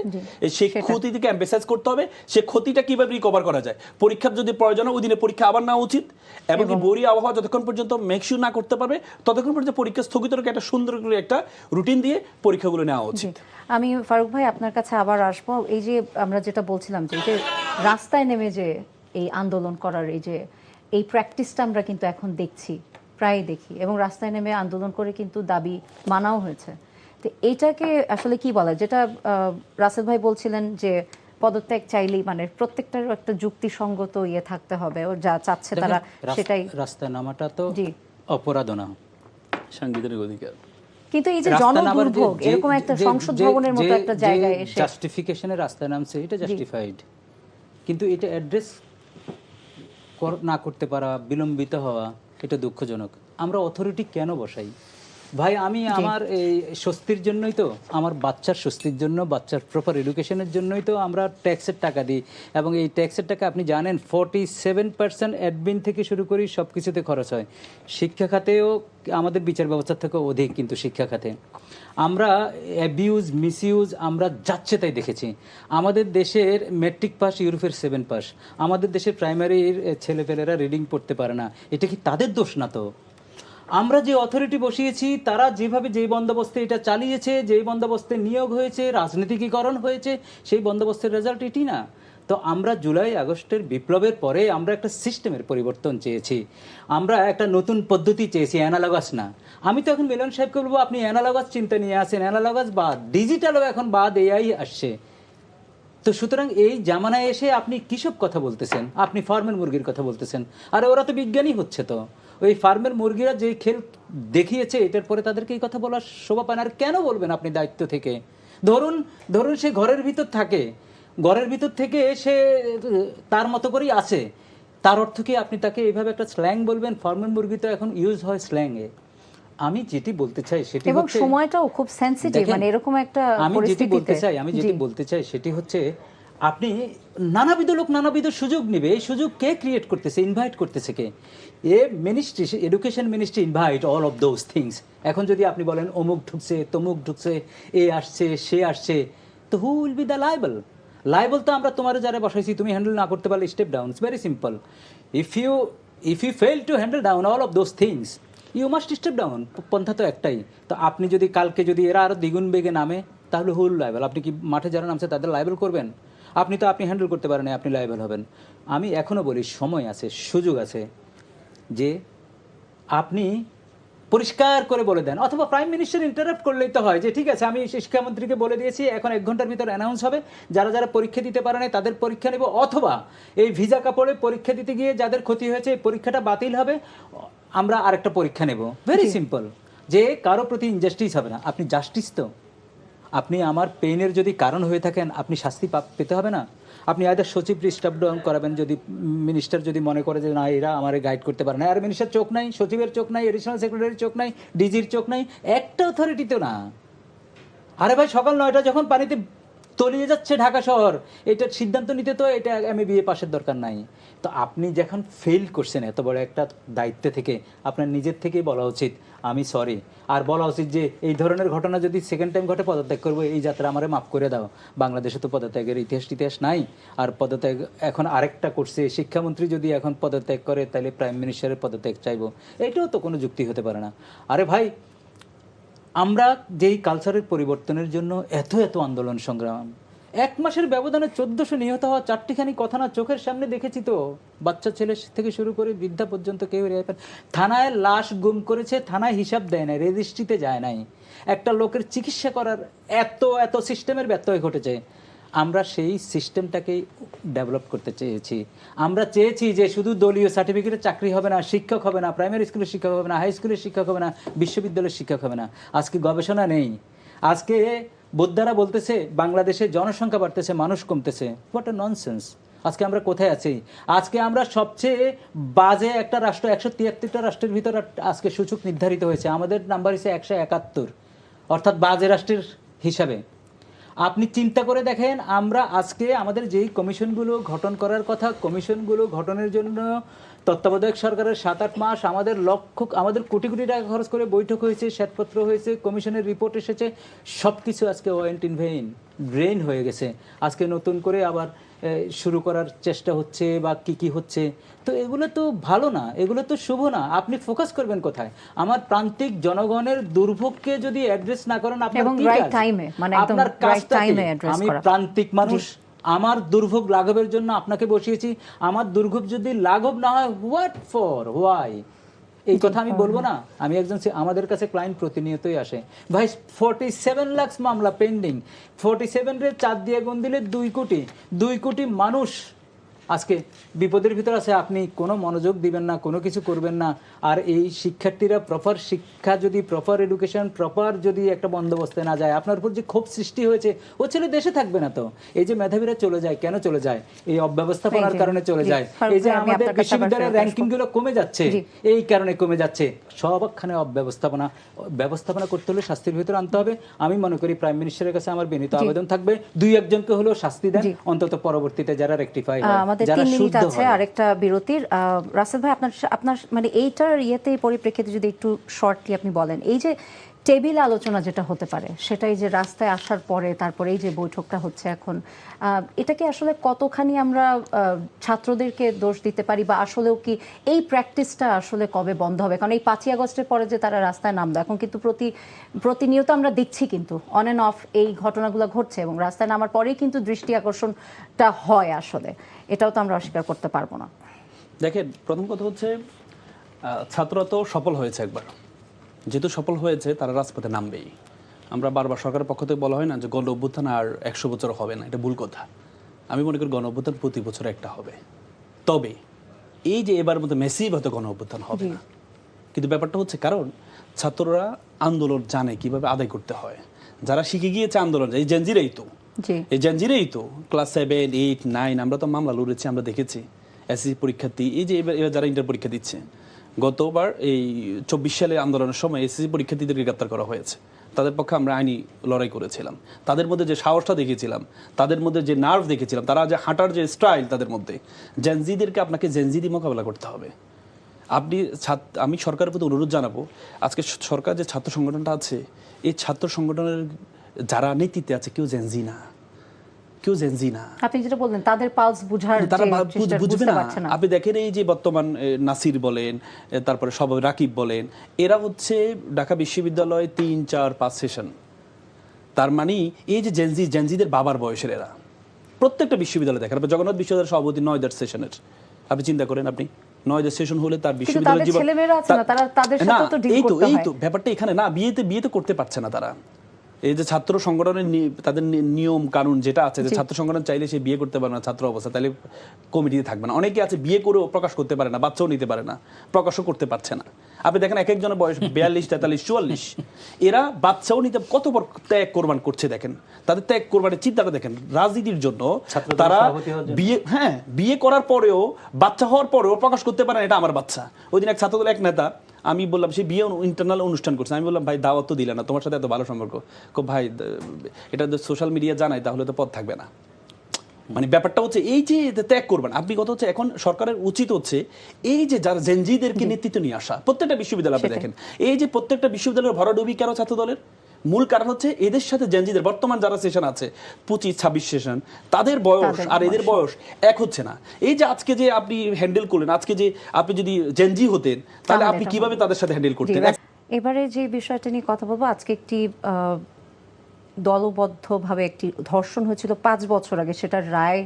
সেই ক্ষতিটিকে এমফাসাইজ করতে হবে। সে ক্ষতিটা কিভাবে রিকভার করা যায়, পরীক্ষার যদি প্রয়োজন হয় ওই দিনে পরীক্ষা আবার নেওয়া উচিত। এবং বরি আবহাওয়া যতক্ষণ পর্যন্ত মেকশিওর না করতে পারবে, ততক্ষণ পর্যন্ত পরীক্ষা স্থগিত রেখে একটা সুন্দর করে একটা রুটিন দিয়ে পরীক্ষাগুলো নেওয়া উচিত। আমি ফারুক ভাই আপনার কাছে আবার আসবো। এই যে আমরা যেটা বলছিলাম যে রাস্তায় নেমে যে এই আন্দোলন করার এই প্র্যাকটিসটা আমরা কিন্তু এখন দেখছি, প্রায় দেখি, এবং রাস্তায় নেমে আন্দোলন করে কিন্তু দাবি মানাও হয়েছে। তো এইটাকে আসলে কি বলা, যেটা রাসেল ভাই বলছিলেন যে পদত্যাগ চাইলেই মানে প্রত্যেকটার একটা যুক্তিসঙ্গত থাকতে হবে, ও যা চাচ্ছে তারা সেটাই। রাস্তায় নামাটা তো অপরাধ না, সাংবিধানিক অধিকার। কিন্তু এই যে জনদুর্ভোগ, এরকম একটা সংসদ ভবনের মতো একটা জায়গায় এসে জাস্টিফিকেশনে রাস্তায় নামছে, এটা জাস্টিফাইড। কিন্তু এটা অ্যাড্রেস না করতে পারা, বিলম্বিত হওয়া, এটা দুঃখজনক। আমরা অথরিটি কেন বসাই? ভাই আমি আমার এই স্বস্তির জন্যই তো, আমার বাচ্চার স্বস্তির জন্য, বাচ্চার প্রপার এডুকেশনের জন্যই তো আমরা ট্যাক্সের টাকা দিই। এবং এই ট্যাক্সের টাকা আপনি জানেন 47% অ্যাডমিন থেকে শুরু করি সব কিছুতে খরচ হয়। শিক্ষা খাতেও আমাদের বিচার ব্যবস্থার থেকে অধিক, কিন্তু শিক্ষা খাতে আমরা অ্যাবিউজ মিসইউজ আমরা যাচ্ছে তাই দেখেছি। আমাদের দেশের ম্যাট্রিক পাস ইউরোপের 7 পাস, আমাদের দেশের প্রাইমারির ছেলেপেলেরা রিডিং পড়তে পারে না, এটা কি তাদের দোষ না? তো আমরা যে অথরিটি বসিয়েছি তারা যেভাবে যেই বন্দোবস্তে এটা চালিয়েছে, যেই বন্দোবস্তে নিয়োগ হয়েছে, রাজনীতিকীকরণ হয়েছে, সেই বন্দোবস্তের রেজাল্ট এটি না। তো আমরা জুলাই আগস্টের বিপ্লবের পরে আমরা একটা সিস্টেমের পরিবর্তন চেয়েছি, আমরা একটা নতুন পদ্ধতি চেয়েছি, অ্যানালগাস না। আমি তো এখন মিলন সাহেবকে বলবো আপনি অ্যানালগাস চিন্তা নিয়ে আসেন, অ্যানালগাস বাদ, ডিজিটালও এখন বাদ, এআই আসছে। তো সুতরাং এই জামানায় এসে আপনি কিসব কথা বলতেছেন? আপনি ফার্মের মুরগির কথা বলতেছেন। আরে ওরা তো বিজ্ঞানী হচ্ছে, তো ওই ফার্মের মুরগিরা যে খেল দেখিয়েছে এটার পরে তাদেরকে এই কথা বলার শোভা পান। আর কেন বলবেন আপনি দায়িত্ব থেকে? ধরুন ধরুন সে ঘরের ভিতর থাকে, ঘরের ভিতর থেকে সে তার মতো করেই আছে, তার অর্থ কি আপনি তাকে এইভাবে একটা স্ল্যাং বলবেন? ফার্মের মুরগি তো এখন ইউজ হয় স্ল্যাংয়ে। আমি যেটি বলতে চাই সেটি এবং হচ্ছে, সময়টাও খুব সেনসিটিভ, মানে এরকম একটা আমি যেটি বলতে চাই, পরিস্থিতিতে আমি যেটি বলতে চাই সেটি হচ্ছে আপনি নানাবিধ লোক নানাবিধ সুযোগ নেবে, এই সুযোগ কে ক্রিয়েট করতেছে, ইনভাইট করতেছে কে? Ministry, education ministry invite all of those things. এখন যদি আপনি বলেন অমুক ঢুকছে, তমুক ঢুকছে, এ আসছে, সে আসছে, তো who will be the liable? Liable তো আমরা তোমার যারা বসাইছি, তুমি হ্যান্ডেল না করতে পারলে step down, it's very simple. If you fail to handle down all of those things, you must step down. পন্থা তো একটাই। তো আপনি যদি কালকে যদি এরা আরো দ্বিগুণ বেগে নামে, তাহলে হুল লাইবেল। আপনি কি মাঠে যারা নামছে তাদের লাইবেল করবেন? আপনি তো আপনি হ্যান্ডেল করতে পারেন, আপনি লাইবেল হবেন। আমি এখনো বলি সময় আছে, সুযোগ আছে, যে আপনি পরিষ্কার করে বলে দেন, অথবা প্রাইম মিনিস্টার ইন্টারাপ্ট করলেই তো হয় যে ঠিক আছে আমি শিক্ষামন্ত্রীকে বলে দিয়েছি এখন 1 ঘন্টার ভিতর অ্যানাউন্স হবে, যারা যারা পরীক্ষা দিতে পারে না তাদের পরীক্ষা নেব, অথবা এই ভিসা কাপড়ে পরীক্ষা দিতে গিয়ে যাদের ক্ষতি হয়েছে এই পরীক্ষাটা বাতিল হবে, আমরা আরেকটা পরীক্ষা নেব। ভেরি সিম্পল, যে কারো প্রতি ইনজাস্টিস হবে না। আপনি জাস্টিস তো, আপনি আমার পেইনের যদি কারণ হয়ে থাকেন আপনি শাস্তি পেতে হবে না? আপনি আয়দার সচিব স্টাফ ডাউন করাবেন যদি মিনিস্টার যদি মনে করে যে না এরা আমার গাইড করতে পারে না। আর মিনিস্টার চোখ নাই, সচিবের চোখ নাই, এডিশনাল সেক্রেটারির চোখ নাই, ডিজির চোখ নাই, একটা অথরিটি তো না। আরে ভাই সকাল 9টা যখন পানিতে তলিয়ে যাচ্ছে ঢাকা শহর, এটার সিদ্ধান্ত নিতে তো এটা MA BA পাশের দরকার নাই। তো আপনি যখন ফেল করছেন এত বড় একটা দায়িত্ব থেকে, আপনার নিজের থেকেই বলা উচিত আমি সরি। আর বলা উচিত যে এই ধরনের ঘটনা যদি সেকেন্ড টাইম ঘটে পদত্যাগ করবো, এই যাত্রা আমারে মাফ করে দাও। বাংলাদেশে তো পদত্যাগের ইতিহাস নাই। আর পদত্যাগ এখন আরেকটা করছে, শিক্ষামন্ত্রী যদি এখন পদত্যাগ করে তাহলে প্রাইম মিনিস্টারের পদত্যাগ চাইবো, এটাও তো কোনো যুক্তি হতে পারে না। আরে ভাই আমরা যেই কালচারের পরিবর্তনের জন্য এত এত আন্দোলন সংগ্রাম, 1 মাসের ব্যবধানে 1400 নিহত হওয়া, 4টিখানি কথা না চোখের সামনে দেখেছি তো। বাচ্চা ছেলে থেকে শুরু করে বৃদ্ধা পর্যন্ত কেউ থানায় লাশ গুম করেছে, থানায় হিসাব দেয় নাই, রেজিস্ট্রিতে যায় নাই। একটা লোকের চিকিৎসা করার এত এত সিস্টেমের ব্যত্যয় ঘটেছে। আমরা সেই সিস্টেমটাকেই ডেভেলপ করতে চেয়েছি। আমরা চেয়েছি যে শুধু দলীয় সার্টিফিকেটের চাকরি হবে না, শিক্ষক হবে না, প্রাইমারি স্কুলের শিক্ষক হবে না, হাই স্কুলের শিক্ষক হবে না, বিশ্ববিদ্যালয়ের শিক্ষক হবে না। আজকে গবেষণা নেই, আজকে বোদ্ধারা বলতেছে বাংলাদেশে জনসংখ্যা বাড়তেছে, মানুষ কমতেছে। What a nonsense! আজকে আমরা কোথায় আছি? আজকে আমরা সবচেয়ে বাজে একটা রাষ্ট্র, 173টা রাষ্ট্রের ভিতর আজকে সূচক নির্ধারিত হয়েছে, আমাদের নাম্বার হচ্ছে 171, অর্থাৎ বাজে রাষ্ট্রের হিসাবে। আপনি চিন্তা করে দেখেন, আমরা আজকে আমাদের যেই কমিশনগুলো গঠন করার কথা, কমিশনগুলো গঠনের জন্য তত্ত্বাবধায়ক সরকারের 7-8 মাস আমাদের কোটি কোটি টাকা খরচ করে বৈঠক হয়েছে, শ্বেতপত্র হয়েছে, কমিশনের রিপোর্ট এসেছে, সব কিছু আজকে ওয়েন্ট ইন ভেইন, ড্রেন হয়ে গেছে। আজকে নতুন করে আবার শুরু করার চেষ্টা হচ্ছে বা কি হচ্ছে। তো এগুলো তো ভালো না, এগুলো তো শুভ না। আপনি ফোকাস করবেন কোথায়? আমার প্রান্তিক জনগণের দুর্ভোগকে যদি অ্যাড্রেস না করেন, আপনার কি কাজ? আপনার কাজটা কি? আমি প্রান্তিক মানুষ, আমার দুর্ভোগ লাঘবের জন্য আপনাকে বসিয়েছি। আমার দুর্ভোগ যদি লাঘব না হয়, হোয়াট ফর, হোয়াই? এই কথা আমি বলবো না? আমি একজন, আমাদের কাছে ক্লায়েন্ট প্রতিনিয়তই আসে, ভাই 47 লাখ মামলা পেন্ডিং, 47 রে 4 দিয়ে গুণ দিলে 2 কোটি মানুষ আজকে বিপদের ভিতর আছে, আপনি কোনো মনোযোগ দিবেন না, কোনো কিছু করবেন না, আর এই শিক্ষার্থীরা প্রপার শিক্ষা যদি, প্রপার এডুকেশন, প্রপার যদি একটা বন্দোবস্তে না যায়, আপনার উপর যে ক্ষোভ সৃষ্টি হয়েছে, ও ছেলে দেশে থাকবে না তো। এই যে মেধাবীরা চলে যায়, কেন চলে যায়? এই অব্যবস্থাপনার কারণে চলে যায়। এই যে আমাদের বিশ্ববিদ্যালয়ের র্যাঙ্কিং গুলো কমে যাচ্ছে, এই কারণে কমে যাচ্ছে। সবখানে ব্যবস্থাপনা করতে হলে শাস্তির ভিতরে আনতে হবে। আমি মনে করি প্রাইম মিনিস্টারের কাছে আমার বিনীত আবেদন থাকবে, 2-1 জনকে হলেও শাস্তি দেন, অন্তত পরবর্তীতে যারা রেকটিফাই হয়, আমাদের যারা 3 মিনিট শুদ্ধ আছে হয়। আরেকটা বিরতির। রাসেল ভাই, আপনার মানে এইটার পরিপ্রেক্ষিতে যদি একটু শর্টলি আপনি বলেন, এই যে টেবিল আলোচনা যেটা হতে পারে, সেটাই যে রাস্তায় আসার পরে তারপরে এই যে বৈঠকটা হচ্ছে এখন, এটাকে আসলে কতখানি আমরা ছাত্রদেরকে দোষ দিতে পারি, বা আসলেও কি এই প্র্যাকটিসটা আসলে কবে বন্ধ হবে? কারণ এই 5ই আগস্টের পরে যে তারা রাস্তায় নামলো, এখন কিন্তু প্রতিনিয়ত আমরা দেখছি কিন্তু অন অ্যান্ড অফ এই ঘটনাগুলো ঘটছে, এবং রাস্তায় নামার পরেই কিন্তু দৃষ্টি আকর্ষণটা হয় আসলে, এটাও তো আমরা অস্বীকার করতে পারবো না। দেখেন, প্রথম কথা হচ্ছে ছাত্ররা তো সফল হয়েছে একবার, যেহেতু সফল হয়েছে তারা রাজপথে নামবেই। আমরা বারবার সরকারের পক্ষ থেকে বলা হয় না যে গণ অভ্যুত্থান আর 100 বছর হবে না, এটা ভুল কথা। আমি মনে করি গণ অভ্যুত্থান প্রতি বছর একটা হবে, তবে এই যে এবার মতো মেসিভ হয়তো গণ অভ্যুত্থান হবে না। কিন্তু ব্যাপারটা হচ্ছে, কারণ ছাত্ররা আন্দোলন জানে কিভাবে আদায় করতে হয়, যারা শিখে গিয়েছে আন্দোলন, এই জেনজিরাই তো, এই জেনজিরাই তো ক্লাস 7, 8, 9 আমরা তো মামলা লড়েছি, আমরা দেখেছি। এসএসসি পরীক্ষার্থী, এই যে এবার যারা ইন্টার পরীক্ষা দিচ্ছে, গতবার এই 24 সালে আন্দোলনের সময় এসএসসি পরীক্ষার্থীদেরকে গ্রেপ্তার করা হয়েছে, তাদের পক্ষে আমরা আইনি লড়াই করেছিলাম। তাদের মধ্যে যে সাহসটা দেখিয়েছিলাম, তাদের মধ্যে যে নার্ভ দেখেছিলাম, তারা যে হাঁটার যে স্টাইল তাদের মধ্যে, জেনজিদেরকে আপনাকে জেনজি দিয়ে মোকাবেলা করতে হবে। আমি সরকারের প্রতি অনুরোধ জানাবো, আজকে সরকার যে ছাত্র সংগঠনটা আছে, এই ছাত্র সংগঠনের যারা নেতৃত্বে আছে কেউ জেনজি না, কেউ জেনজি না। আপনি যেটা বললেন তাদের পালস বুঝার, তারা চেষ্টা বুঝবে করতে না। আপনি দেখেন এই যে বর্তমান নাসির বলেন, তারপরে সব রাকিব বলেন, এরা হচ্ছে ঢাকা বিশ্ববিদ্যালয়ে 3, 4, 5 সেশন। তার মানে এই যে জেনজিদের বাবার বয়সের এরা প্রত্যেকটা বিশ্ববিদ্যালয়ে দেখেন। আপনি জগন্নাথ বিশ্ববিদ্যালয়ের সভাপতি 9 সেশনের, আপনি চিন্তা করেন, আপনি 9 সেশন হলে তার বিশ্ববিদ্যালয়ের জীবন, এই তো ব্যাপারটা এখানে না, বিয়েতে করতে পারছে না তারা। এই যে ছাত্র সংগঠনের তাদের নিয়ম কানুন যেটা আছে, যে ছাত্র সংগঠন চাইলে সে বিয়ে করতে পারে না ছাত্র অবস্থা, তাহলে কমিটিতে থাকবে না। অনেকে আছে বিয়ে করেও প্রকাশ করতে পারে না, বাচ্চাও নিতে পারে না, প্রকাশও করতে পারছে না। আপনি দেখেন এক একজনের বয়স 42, 43, 44, এরা বাচ্চাও নিতে কত বড় ত্যাগ কোরবান করছে। দেখেন তাদের ত্যাগ কোরবানের চিন্তাটা দেখেন। রাজনীতির জন্য তারা বিয়ে করার পরেও, বাচ্চা হওয়ার পরেও প্রকাশ করতে পারে না এটা আমার বাচ্চা। ওই দিন এক ছাত্রদল এক নেতা, আমি বললাম, সে বিয়ে ইন্টারনাল অনুষ্ঠান করছে, আমি বললাম ভাই দাওয়াত তো দিলে না, তোমার সাথে এত ভালো সম্পর্ক, ভাই এটা সোশ্যাল মিডিয়া জানাই তাহলে তো পদ থাকবে না। মানে ব্যাপারটা হচ্ছে এই যে ত্যাগ করবেন আপনি, কথা হচ্ছে এখন সরকারের উচিত হচ্ছে এই যে যারা জেনজিদেরকে নেতৃত্ব নিয়ে আসা প্রত্যেকটা বিশ্ববিদ্যালয়ে। আপনি দেখেন এই যে প্রত্যেকটা বিশ্ববিদ্যালয়ের ভরাডুবি কেন ছাত্র দলের, মূল কারণ হচ্ছে এদের সাথে জেনজিদের বর্তমান যারা সেশন আছে 25, 26 সেশন, তাদের বয়স আর এদের বয়স এক হচ্ছে না। এই যে আজকে যে আপনি হ্যান্ডেল করলেন, আজকে যে আপনি যদি জেনজি হতেন তাহলে আপনি কিভাবে তাদের সাথে হ্যান্ডেল করতেন? এবারে যে বিষয়টা নিয়ে কথা বলবো, আজকে একটি দলবদ্ধভাবে একটি ধর্ষণ হয়েছিল 5 বছর আগে, সেটার রায়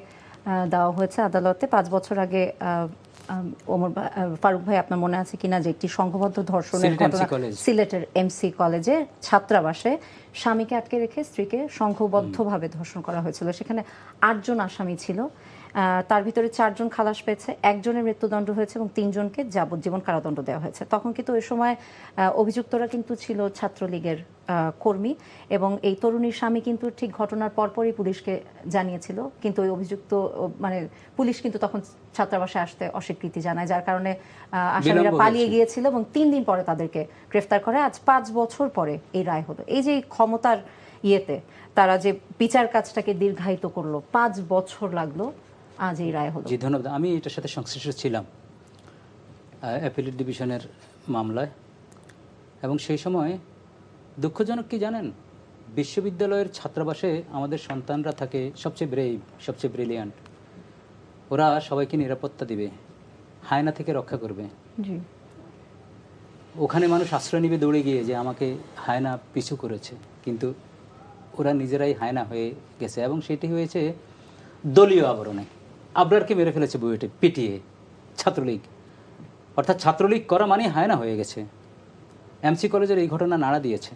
দেওয়া হয়েছে আদালতে। 5 বছর আগে ফারুক ভাই, আপনার মনে আছে কিনা যে একটি সংঘবদ্ধ ধর্ষণের ঘটনা সিলেটের এমসি কলেজে ছাত্রাবাসে স্বামীকে আটকে রেখে স্ত্রীকে সংঘবদ্ধভাবে ধর্ষণ করা হয়েছিল। সেখানে 8 জন আসামি ছিল, তার ভিতরে 4 জন খালাস পেয়েছে, 1 জনের মৃত্যুদণ্ড হয়েছে এবং 3 জনকে যাবজ্জীবন কারাদণ্ড দেওয়া হয়েছে। তখন কিন্তু ওই সময় অভিযুক্তরা কিন্তু ছিল ছাত্রলীগের কর্মী, এবং এই তরুণীর স্বামী কিন্তু ঠিক ঘটনার পরপরই পুলিশকে জানিয়েছিল, কিন্তু ওই অভিযুক্ত মানে পুলিশ কিন্তু তখন ছাত্রাবাসে আসতে অস্বীকৃতি জানায়, যার কারণে আসামিরা পালিয়ে গিয়েছিল এবং 3 দিন পরে তাদেরকে গ্রেফতার করে। আজ 5 বছর পরে এই রায় হলো। এই যে ক্ষমতার তারা যে বিচার কাজটাকে দীর্ঘায়িত করলো, 5 বছর লাগলো, আজ এই রায় হলো। জি ধন্যবাদ। আমি এটার সাথে সংশ্লিষ্ট ছিলাম অ্যাপিলেট ডিভিশনের মামলায়, এবং সেই সময় দুঃখজনক কি জানেন, বিশ্ববিদ্যালয়ের ছাত্রাবাসে আমাদের সন্তানরা থাকে সবচেয়ে ব্রেভ, সবচেয়ে ব্রিলিয়ান্ট। ওরা সবাইকে নিরাপত্তা দিবে, হায়না থেকে রক্ষা করবে। ওখানে মানুষ আশ্রয় নিবে দৌড়ে গিয়ে যে আমাকে হায়না পিছু করেছে, কিন্তু ওরা নিজেরাই হায়না হয়ে গেছে, এবং সেটি হয়েছে দলীয় আবরণে। আবরারকে মেরে ফেলেছে বুয়েটে পিটিয়ে ছাত্রলীগ, অর্থাৎ ছাত্রলীগ করা মানে হায়না হয়ে গেছে। এমসি কলেজের এই ঘটনা নাড়া দিয়েছে।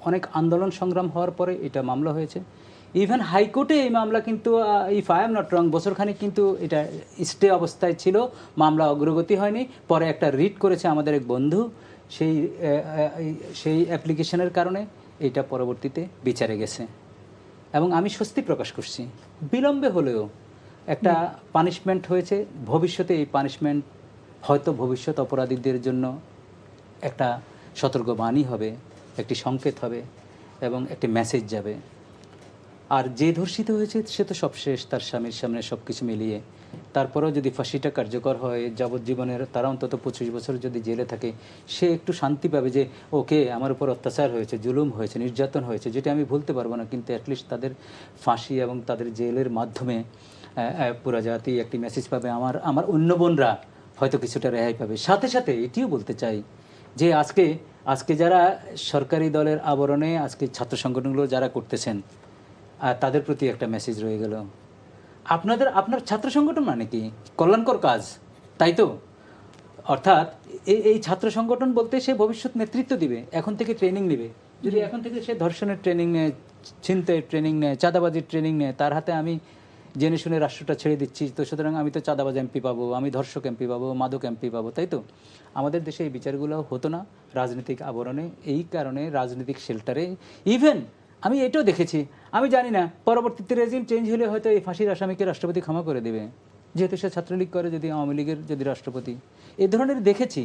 অনেক আন্দোলন সংগ্রাম হওয়ার পরে এটা মামলা হয়েছে। ইভেন হাইকোর্টে এই মামলা কিন্তু if I am not wrong বছরখানেক কিন্তু এটা স্টে অবস্থায় ছিল, মামলা অগ্রগতি হয়নি। পরে একটা রিট করেছে আমাদের এক বন্ধু, সেই অ্যাপ্লিকেশনের কারণে এটা পরবর্তীতে বিচারে গেছে এবং আমি স্বস্তি প্রকাশ করছি। বিলম্বে হলেও একটা পানিশমেন্ট হয়েছে, ভবিষ্যতে এই পানিশমেন্ট হয়তো ভবিষ্যৎ অপরাধীদের জন্য একটা সতর্কবাণী হবে, একটি সংকেত হবে এবং একটি মেসেজ যাবে। আর যে ধর্ষিত হয়েছে সে তো সব শেষ, তার স্বামীর সামনে সব কিছু মিলিয়ে। তারপরেও যদি ফাঁসিটা কার্যকর হয়, যাবজ্জীবনের, তারা অন্তত 25 বছর যদি জেলে থাকে, সে একটু শান্তি পাবে যে ওকে আমার উপর অত্যাচার হয়েছে, জুলুম হয়েছে, নির্যাতন হয়েছে, যেটা আমি ভুলতে পারবো না, কিন্তু অ্যাটলিস্ট তাদের ফাঁসি এবং তাদের জেলের মাধ্যমে পুরা জাতি একটি মেসেজ পাবে, আমার অন্য বোনরা হয়তো কিছুটা রেহাই পাবে। সাথে সাথে এটিও বলতে চাই যে আজকে যারা সরকারি দলের আবরণে আজকে ছাত্র সংগঠনগুলো যারা করতেছেন, তাদের প্রতি একটা মেসেজ রয়ে গেল। আপনার ছাত্র সংগঠন মানে কি কল্যাণকর কাজ, তাই তো? অর্থাৎ এই ছাত্র সংগঠন বলতে সে ভবিষ্যৎ নেতৃত্ব দিবে, এখন থেকে ট্রেনিং নেবে। যদি এখন থেকে সে ধর্ষণের ট্রেনিং নেয়, ছিনতাইয়ের ট্রেনিং নেয়, চাঁদাবাজির ট্রেনিং নেয়, তার হাতে আমি জেনে শুনে রাষ্ট্রটা ছেড়ে দিচ্ছি, তো সুতরাং আমি তো চাঁদাবাজ এমপি পাবো, আমি ধর্ষক এমপি পাবো, মাদক এমপি পাবো, তাই তো? আমাদের দেশে এই বিচারগুলো হতো না রাজনৈতিক আবরণে। এই কারণে রাজনৈতিক শেল্টারে ইভেন আমি এটাও দেখেছি, আমি জানি না পরবর্তীতে রেজিম চেঞ্জ হলে হয়তো এই ফাঁসির আসামিকে রাষ্ট্রপতি ক্ষমা করে দেবে, যেহেতু সে ছাত্রলীগ করে, যদি আওয়ামী লীগের যদি রাষ্ট্রপতি। এ ধরনের দেখেছি।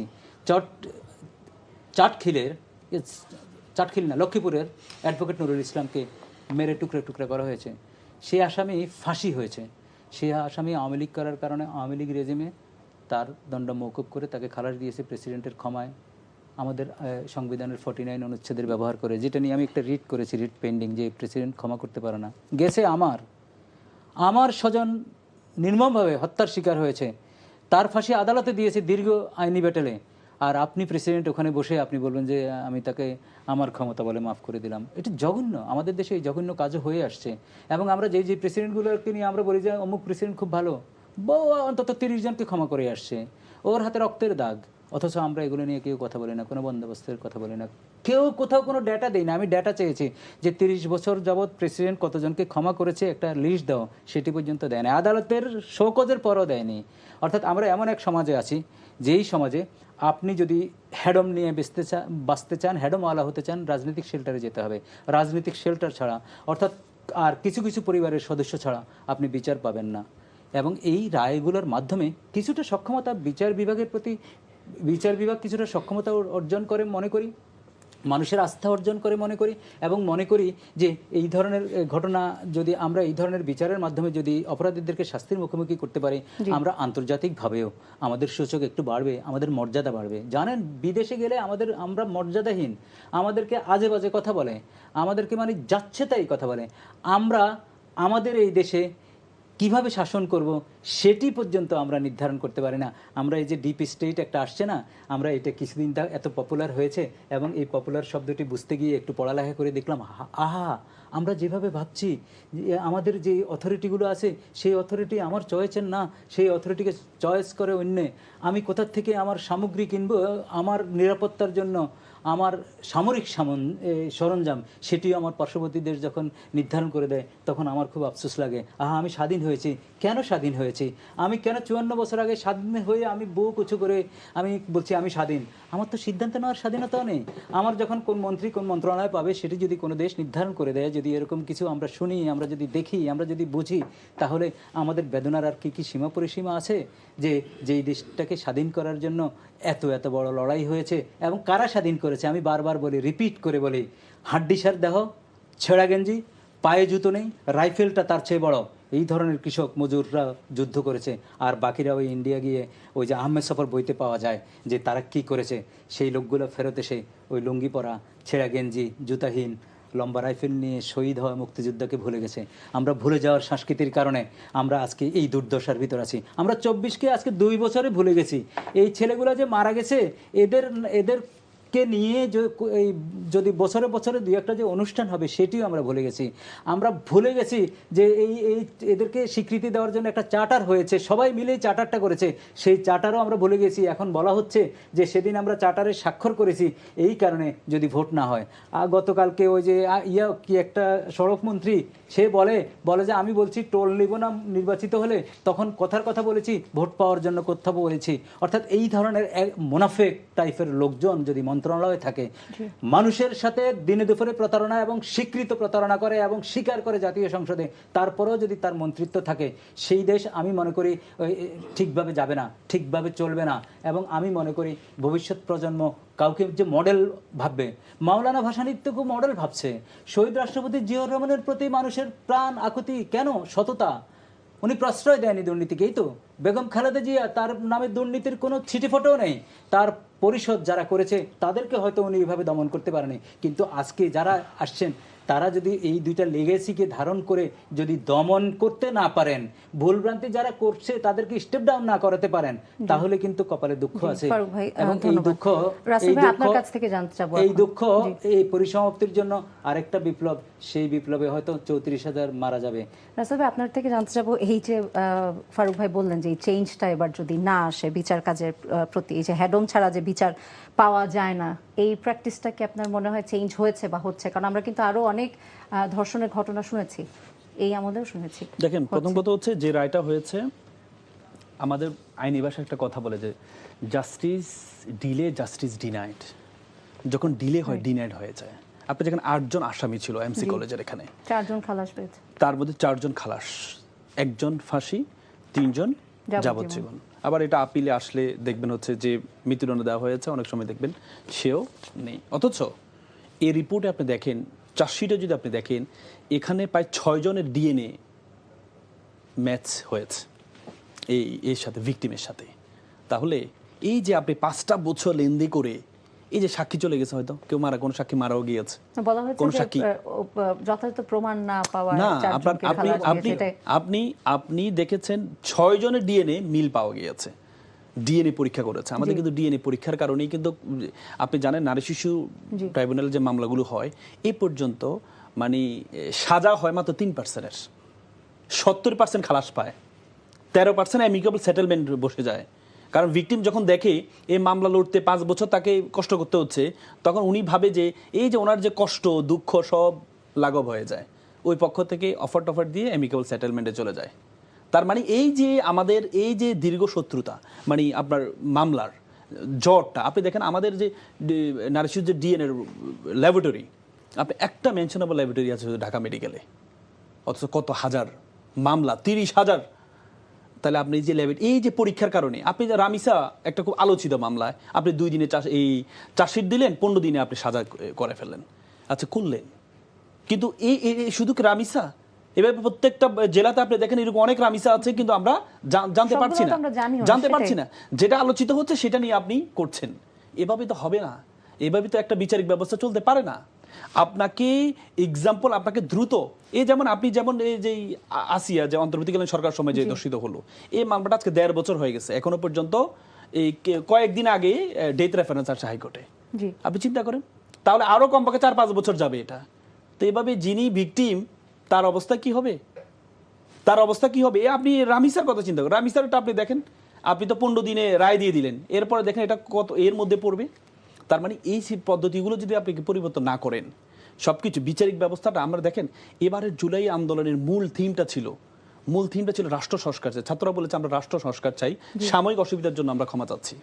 চাটখিল না, লক্ষ্মীপুরের অ্যাডভোকেট নুরুল ইসলামকে মেরে টুকরা টুকরা করা হয়েছে, সেই আসামি ফাঁসি হয়েছে। সেই আসামি আওয়ামী লীগ করার কারণে আওয়ামী লীগ রেজিমে তার দণ্ড মওকুফ করে তাকে খালাস দিয়েছে প্রেসিডেন্টের ক্ষমায়, আমাদের সংবিধানের 49 অনুচ্ছেদের ব্যবহার করে, যেটা নিয়ে আমি একটা রিট করেছি, রিট পেন্ডিং, যে প্রেসিডেন্ট ক্ষমা করতে পারে না। গেছে আমার স্বজন নির্মমভাবে হত্যার শিকার হয়েছে, তার ফাঁসি আদালতে দিয়েছে দীর্ঘ আইনি ব্যাটেলে, আর আপনি প্রেসিডেন্ট ওখানে বসে আপনি বলবেন যে আমি তাকে আমার ক্ষমতা বলে মাফ করে দিলাম। এটা জঘন্য। আমাদের দেশে এই জঘন্য কাজও হয়ে আসছে। এবং আমরা যে প্রেসিডেন্টগুলোকে নিয়ে আমরা বলি যে অমুক প্রেসিডেন্ট খুব ভালো, অন্তত 30 জনকে ক্ষমা করে আসছে, ওর হাতে রক্তের দাগ, অথচ আমরা এগুলো নিয়ে কেউ কথা বলি না, কোনো বন্দোবস্তের কথা বলি না, কেউ কোথাও কোনো ডেটা দেয় না। আমি ডেটা চেয়েছি যে 30 বছর যাবৎ প্রেসিডেন্ট কতজনকে ক্ষমা করেছে, একটা লিস্ট দাও, সেটি পর্যন্ত দেয় না। আদালতের শোকজের পরও দেয়নি। অর্থাৎ আমরা এমন এক সমাজে আছি, যেই সমাজে আপনি যদি হ্যাডম নিয়ে বাঁচতে চান, হ্যাডমওয়ালা হতে চান, রাজনৈতিক শেল্টারে যেতে হবে। রাজনৈতিক শেল্টার ছাড়া, অর্থাৎ আর কিছু কিছু পরিবারের সদস্য ছাড়া আপনি বিচার পাবেন না। এবং এই রায়গুলোর মাধ্যমে কিছুটা সক্ষমতা বিচার বিভাগ কিছুটা সক্ষমতা অর্জন করে মনে করি, মানুষের আস্থা অর্জন করে মনে করি, এবং মনে করি যে এই ধরনের ঘটনা যদি আমরা এই ধরনের বিচারের মাধ্যমে যদি অপরাধীদেরকে শাস্তির মুখোমুখি করতে পারি, আমরা আন্তর্জাতিকভাবেও আমাদের সূচক একটু বাড়বে, আমাদের মর্যাদা বাড়বে। জানেন, বিদেশে গেলে আমরা মর্যাদাহীন, আমাদেরকে আজে বাজে কথা বলে, আমাদেরকে মানে যাচ্ছে তাই কথা বলে। আমরা আমাদের এই দেশে কিভাবে শাসন করব সেটি পর্যন্ত আমরা নির্ধারণ করতে পারি না। আমরা এই যে ডিপ স্টেট একটা আসছে না, আমরা এটা কিছুদিন এত পপুলার হয়েছে, এবং এই পপুলার শব্দটি বুঝতে গিয়ে একটু পড়ালেখা করে দেখলাম, আহা, আমরা যেভাবে ভাবছি আমাদের যে অথরিটিগুলো আছে, সেই অথরিটি আমার চয়েসের না, সেই অথরিটিকে চয়েস করে অন্যে। আমি কোথা থেকে আমার সামগ্রী কিনবো, আমার নিরাপত্তার জন্য আমার সামরিক সরঞ্জাম, সেটিও আমার পার্শ্ববর্তী দেশ যখন নির্ধারণ করে দেয়, তখন আমার খুব আফসোস লাগে। আমি স্বাধীন হয়েছি, কেন স্বাধীন হয়েছি? আমি কেন 54 বছর আগে স্বাধীন হয়ে আমি বুক উঁচু করে আমি বলছি আমি স্বাধীন? আমার তো সিদ্ধান্ত নেওয়ার স্বাধীনতাও নেই। আমার যখন কোন মন্ত্রী কোন মন্ত্রণালয় পাবে, সেটি যদি কোনো দেশ নির্ধারণ করে দেয়, যদি এরকম কিছু আমরা শুনি, আমরা যদি দেখি, আমরা যদি বুঝি, তাহলে আমাদের বেদনার আর কি সীমা পরিসীমা আছে? যেই দেশটাকে স্বাধীন করার জন্য এত এত বড় লড়াই হয়েছে, এবং কারা স্বাধীন করেছে? আমি বারবার বলি, রিপিট করে বলি, হাড্ডিসার দেহ, ছেঁড়া গেঞ্জি, পায়ে জুতো নেই, রাইফেলটা তার চেয়ে বড়, এই ধরনের কৃষক মজুররা যুদ্ধ করেছে। আর বাকিরা ওই ইন্ডিয়া গিয়ে ওই যে আহমেদ সফর বইতে পাওয়া যায় যে তারা কি করেছে, সেই লোকগুলো ফেরত এসে ওই লুঙ্গি পরা, ছেঁড়া গেঞ্জি, জুতাহীন, লম্বা রাইফেল নিয়ে শহীদ হওয়া মুক্তিযোদ্ধাকে ভুলে গেছে। আমরা ভুলে যাওয়ার সংস্কৃতির কারণে আমরা আজকে এই দুর্দশার ভিতর আছি। আমরা 24কে আজকে 2 বছরে ভুলে গেছি। এই ছেলেগুলো যে মারা গেছে, এদের কে নিয়ে এই যদি বছরে বছরে দুই একটা যে অনুষ্ঠান হবে সেটিও আমরা ভুলে গেছি। আমরা ভুলে গেছি যে এই এদেরকে স্বীকৃতি দেওয়ার জন্য একটা চার্টার হয়েছে, সবাই মিলে চার্টারটা করেছে, সেই চার্টারও আমরা ভুলে গেছি। এখন বলা হচ্ছে যে সেদিন আমরা চার্টারে স্বাক্ষর করেছি, এই কারণে যদি ভোট না হয়। গতকালকে ওই যে কি একটা সড়ক মন্ত্রী, সে বলে যে আমি বলছি টোল নিব না নির্বাচিত হলে, তখন কথার কথা বলেছি, ভোট পাওয়ার জন্য কথা বলেছি। অর্থাৎ এই ধরনের মোনাফেক টাইপের লোকজন যদি মন্ত্রণালয়ে থাকে, মানুষের সাথে দিনে দুপুরে প্রতারণা এবং স্বীকৃত প্রতারণা করে এবং স্বীকার করে জাতীয় সংসদে, তারপরেও যদি তার মন্ত্রিত্ব থাকে, সেই দেশ আমি মনে করি ঠিকভাবে যাবে না, ঠিকভাবে চলবে না। এবং আমি মনে করি ভবিষ্যৎ প্রজন্ম কাউকে যে মডেল ভাববে, মাওলানা ভাসানীকে মডেল ভাবছে। শহীদ রাষ্ট্রপতি জিয়াউর রহমানের প্রতি মানুষের প্রাণ আকুতি কেন? সততা। উনি প্রশ্রয় দেয়নি দুর্নীতিকে, এই তো। বেগম খালেদা জিয়া, তার নামে দুর্নীতির কোনো ছিটিফোঁটাও নেই। তার পরিষদ যারা করেছে তাদেরকে হয়তো উনি এইভাবে দমন করতে পারেনি, কিন্তু আজকে যারা আসছেন তারা যদি এই দুইটা লেগেসিকে ধারণ করে যদি দমন করতে না পারেন, ভুলভ্রান্তি যারা করছে তাদেরকে স্টেপ ডাউন না করাতে পারেন, তাহলে কিন্তু কপালে দুঃখ আছে। এবং এই দুঃখ এই দুঃখ এই পরিসমাপ্তির জন্য আরেকটা বিপ্লব, সেই বিপ্লবে হয়তো 34,000 মারা যাবে। রাসেল ভাই, আপনার থেকে জানতে চাবো, এই যে ফারুক ভাই বললেন যে এই চেঞ্জটা এবার যদি না আসে বিচার কাজের প্রতি, এই যে হেডম ছাড়া যে বিচার পাওয়া যায় না, এই প্র্যাকটিসটা কি আপনার মনে হয় চেঞ্জ হয়েছে বা হচ্ছে? কারণ আমরা কিন্তু আরো অনেক ধর্ষণের ঘটনা শুনেছি, এই আমলেও শুনেছি। দেখেন, প্রথম কথা হচ্ছে যে রায়টা হয়েছে, আমাদের আইনি ভাষায় একটা কথা বলে যে জাস্টিস ডিলে, জাস্টিস ডিনাইড। যখন ডিলে হয়, ডিনাইড হয়ে যায়। আপনি যেখানে 8 জন আসামি ছিল এমসি কলেজের, এখানে 4 জন খালাস পেয়েছে, তার মধ্যে 4 জন খালাস, 1 জন ফাঁসি, 3 জন যাবজ্জীবন। আবার এটা আপিলে আসলে দেখবেন হচ্ছে যে মৃত্যুদণ্ড দেওয়া হয়েছে, অনেক সময় দেখবেন সেও নেই। অথচ এই রিপোর্টে আপনি দেখেন, চার্জশিটে যদি আপনি দেখেন, এখানে প্রায় 6 জনের ডিএনএ ম্যাচ হয়েছে এর সাথে, ভিকটিমের সাথে। তাহলে এই যে আপনি 5টা বছর লেনদেন করে এই যে সাক্ষী চলে গেছে, হয়তো কেউ কোনো সাক্ষী মারাও গিয়েছে, বলা হয়েছে যে যথাযথ প্রমাণ না পাওয়া। না, আপনি দেখেছেন 6 জনের ডিএনএ মিল পাওয়া গিয়েছে, ডিএনএ পরীক্ষা করেছে। আমাদের কিন্তু ডিএনএ পরীক্ষার কারণেই কিন্তু আপনি জানেন নারী শিশু ট্রাইব্যুনালে যে মামলাগুলো হয়, এই পর্যন্ত মানে সাজা হয় মাত্র 3%-এর, 70% খালাস পায়, 13% অ্যামিকেবল সেটেলমেন্ট বসে যায়। কারণ ভিকটিম যখন দেখে এই মামলা লড়তে 5 বছর তাকে কষ্ট করতে হচ্ছে, তখন উনি ভাবে যে এই যে ওনার যে কষ্ট দুঃখ সব লাঘব হয়ে যায়, ওই পক্ষ থেকে অফার দিয়ে অ্যামিকেবল সেটেলমেন্টে চলে যায়। তার মানে এই যে আমাদের এই যে দীর্ঘ শত্রুতা, মানে আপনার মামলার জটটা আপনি দেখেন, আমাদের যে নারী শিশু যে ডিএনএ ল্যাবরেটরি, আপনি একটা মেনশনেবল ল্যাবরেটরি আছে ঢাকা মেডিকেলে, অথচ কত হাজার মামলা, 30,000। তাহলে আপনি যে এই যে পরীক্ষার কারণে আপনি যে রামিসা একটা খুব আলোচিত মামলায় আপনি 2 দিনে এই চার্জশিট দিলেন, 15 দিনে আপনি সাজা করে ফেললেন, আচ্ছা করলেন। কিন্তু এই শুধু কি রামিসা? এভাবে প্রত্যেকটা জেলাতে আপনি দেখেন এরকম অনেক রামিসা আছে, কিন্তু আমরা জানতে পারছি না। যেটা আলোচিত হচ্ছে সেটা নিয়ে আপনি করছেন। এভাবে তো হবে না, এভাবে তো একটা বিচারিক ব্যবস্থা চলতে পারে না। আপনাকে এক্সাম্পল, আপনাকে দ্রুত, এই যেমন আপনি যেমন এই যে আসিয়া যে অন্তর্বর্তীকালীন সরকার সময় যে দর্শিত হলো, এই মামলাটা আজকে 1.5 বছর হয়ে গেছে, এখনো পর্যন্ত এই কয়েকদিন আগে ডেথ রেফারেন্স আসছে হাইকোর্টে। আপনি চিন্তা করেন, তাহলে আরো কমপক্ষে 4-5 বছর যাবে এটা। তো এভাবে যিনি ভিকটিম, তার অবস্থা কি হবে? আপনি রামিসার কথা চিন্তা করেন, রামিসারটা আপনি দেখেন, আপনি তো 15 দিনে রায় দিয়ে দিলেন, এরপরে দেখেন এটা কত এর মধ্যে পড়বে। তার মানে এই পদ্ধতিগুলো যদি আপনি পরিবর্তন না করেন, সবকিছু বিচারিক ব্যবস্থাটা, আমরা দেখেন এবারের জুলাই আন্দোলনের মূল থিমটা ছিল রাষ্ট্র সংস্কার। ছাত্ররা বলেছে আমরা রাষ্ট্র সংস্কার চাই, সাময়িক অসুবিধার জন্য আমরা ক্ষমা চাচ্ছি।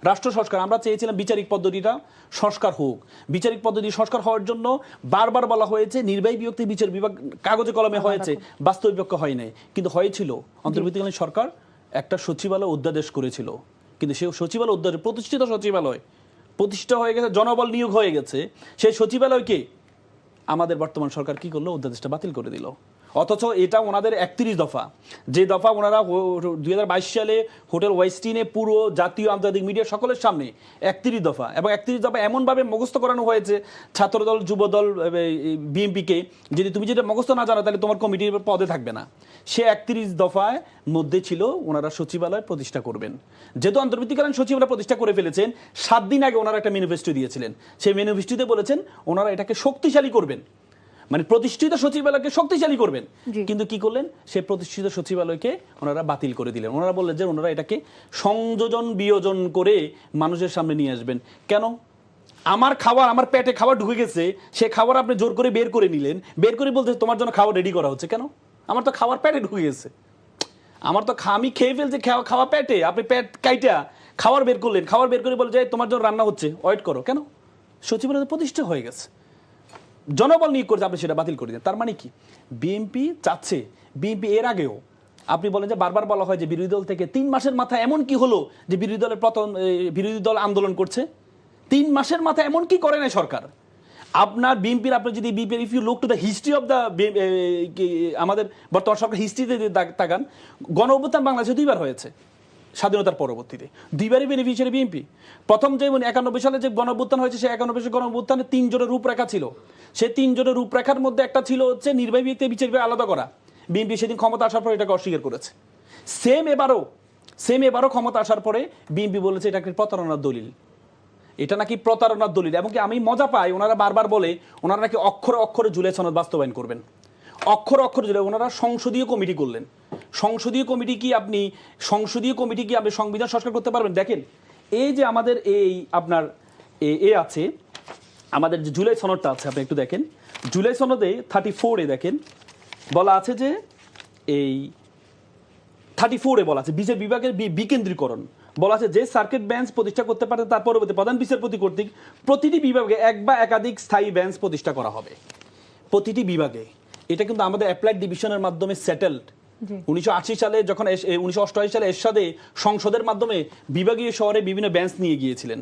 রাষ্ট্র সংস্কার আমরা চেয়েছিলাম, বিচারিক পদ্ধতিটা সংস্কার হোক। বিচারিক পদ্ধতি সংস্কার হওয়ার জন্য বারবার বলা হয়েছে নির্বাহী বিভাগ, বিচার বিভাগ কাগজে কলমে হয়েছে, বাস্তবিক পক্ষে হয় নাই। কিন্তু হয়েছিল, অন্তর্বর্তীকালীন সরকার একটা সচিবালয় অধ্যাদেশ করেছিল, কিন্তু সেই সচিবালয় অধ্যাদেশ প্রতিষ্ঠিত সচিবালয় প্রতিষ্ঠা হয়ে গেছে, জনবল নিয়োগ হয়ে গেছে, সেই সচিবালয়কে আমাদের বর্তমান সরকার কি করলো? অধ্যাদেশটা বাতিল করে দিল। অথচ এটা ওনাদের 31 দফা, যে দফা ওনারা 2022 সালে হোটেল ওয়েস্টিনে পুরো জাতীয় আন্তর্জাতিক মিডিয়া সকলের সামনে 31 দফা, এবং 31 দফা এমনভাবে মুখস্থ করানো হয়েছে ছাত্রদল, যুবদল, বিএনপিকে, যদি তুমি যেটা মুখস্থ না জানো তাহলে তোমার কমিটির পদে থাকবে না। সে 31 দফায় মধ্যে ছিল ওনারা সচিবালয় প্রতিষ্ঠা করবেন। যেহেতু অন্তর্বর্তীকালীন সচিবালয় প্রতিষ্ঠা করে ফেলেছেন, 7 দিন আগে ওনারা একটা ম্যানিফেস্টো দিয়েছিলেন। সেই ম্যানিফেস্টোতে বলেছেন ওনারা এটাকে শক্তিশালী করবেন, মানে প্রতিষ্ঠিত সচিবালয়কে শক্তিশালী করবেন। কিন্তু কি করলেন, সেই প্রতিষ্ঠিত সচিবালয়কে ওনারা বাতিল করে দিলেন। ওনারা বললেন যে ওনারা এটাকে সংযোজন বিয়োজন করে মানুষের সামনে নিয়ে আসবেন। কেন? আমার খাবার, আমার পেটে খাবার ঢুকে গেছে, সে খাবার আপনি জোর করে বের করে নিলেন, বের করে বলতে তোমার জন্য খাবার রেডি করা হচ্ছে। কেন? আমার তো খাবার পেটে ঢুকে গেছে, আমার তো আমি খেয়ে ফেলছি খাওয়া পেটে, আপনি পেট কাইটা খাবার বের করলেন, খাবার বের করে বলে যে তোমার জন্য রান্না হচ্ছে, ওয়েট করো। কেন? সচিবালয় প্রতিষ্ঠা হয়ে গেছে, জনবল নিয়োগ করছে, আপনি সেটা বাতিল করে দেন। তার মানে কি, বিএনপি চাচ্ছে, বিএনপি এর আগেও আপনি বলেন যে বারবার বলা হয় যে বিরোধী দল থেকে 3 মাসের মাথায় এমন কি হলো যে বিরোধী দল আন্দোলন করছে। 3 মাসের মাথায় এমন কি করে নাই সরকার। আপনার বিএনপির, আপনি যদি বিএনপির if you look to the history of the আমাদের বর্তমান সরকার হিস্ট্রিতে তাকান, গণ অভ্যুত্থান বাংলাদেশে 2বার হয়েছে স্বাধীনতার পরবর্তীতে, 2বারই বেনিফিশিয়ারি বিএনপি। প্রথম যে 91 সালে যে গণ অভ্যুত্থান হয়েছে, সেই 91 সালে গণ অভ্যুত্থানে 3 জোটের রূপরেখা ছিল। সেই 3 জোটের রূপরেখার মধ্যে একটা ছিল হচ্ছে নির্বাহী ব্যক্তি বিচার বিভাগ আলাদা করা। বিএনপি সেদিন ক্ষমতা আসার পর এটাকে অস্বীকার করেছে। সেম এবারও ক্ষমতা আসার পরে বিএনপি বলেছে এটা একটা প্রতারণার দলিল, এটা নাকি প্রতারণার দলিল। এবং কি আমি মজা পাই, ওনারা বারবার বলে ওনারা নাকি অক্ষরে অক্ষরে জুলাই সনদ বাস্তবায়ন করবেন, অক্ষরে অক্ষরে জুলাই। ওনারা সংসদীয় কমিটি করলেন। সংসদীয় কমিটি কি আপনি সংবিধান সংস্কার করতে পারবেন? দেখেন, এই যে আমাদের এই আপনার আছে, আমাদের যে জুলাই সনদটা আছে, আপনি একটু দেখেন, জুলাই সনদে 34-এ দেখেন বলা আছে যে এই 34-এ বলা আছে বিচার বিভাগের বিকেন্দ্রীকরণ। বলা আছে যে সার্কিট বেঞ্চ প্রতিষ্ঠা করতে পারে তার পরবর্তী প্রধান বিচারপতি কর্তৃক প্রতিটি বিভাগে 1 বা একাধিক স্থায়ী বেঞ্চ প্রতিষ্ঠা করা হবে, প্রতিটি বিভাগে। এটা কিন্তু আমাদের অ্যাপ্লাইড ডিভিশনের মাধ্যমে সেটেলড। 1980 সালে যখন 1988 সালে এরশাদে সংসদের মাধ্যমে বিভাগীয় শহরে বিভিন্ন বেঞ্চ নিয়ে গিয়েছিলেন,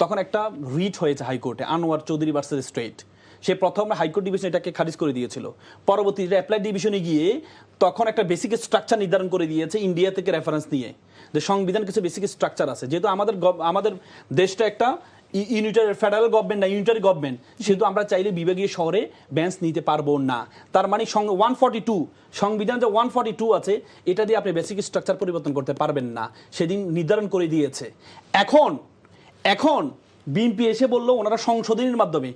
তখন একটা রিট হয়েছে হাইকোর্টে, আনোয়ার চৌধুরী ভার্সেস স্টেট। সে প্রথম হাইকোর্ট ডিভিশন এটাকে খারিজ করে দিয়েছিল। পরবর্তীতে অ্যাপ্লাইড ডিভিশনে গিয়ে তখন একটা বেসিক স্ট্রাকচার নির্ধারণ করে দিয়েছে ইন্ডিয়া থেকে রেফারেন্স নিয়ে, যে সংবিধান কিছু বেসিক স্ট্রাকচার আছে। যেহেতু আমাদের দেশটা একটা ইউনিটারি ফেডারেল গভর্নমেন্ট না, ইউনিটারি গভর্নমেন্ট, সেহেতু আমরা চাইলে বিভাগীয় শহরে বেঞ্চ নিতে পারবো না। তার মানে 142 সংবিধান যে 142 আছে, এটা দিয়ে আপনি বেসিক স্ট্রাকচার পরিবর্তন করতে পারবেন না, সেদিন নির্ধারণ করে দিয়েছে। এখন বিএনপি এসে বললো ওনারা সংশোধনীর মাধ্যমে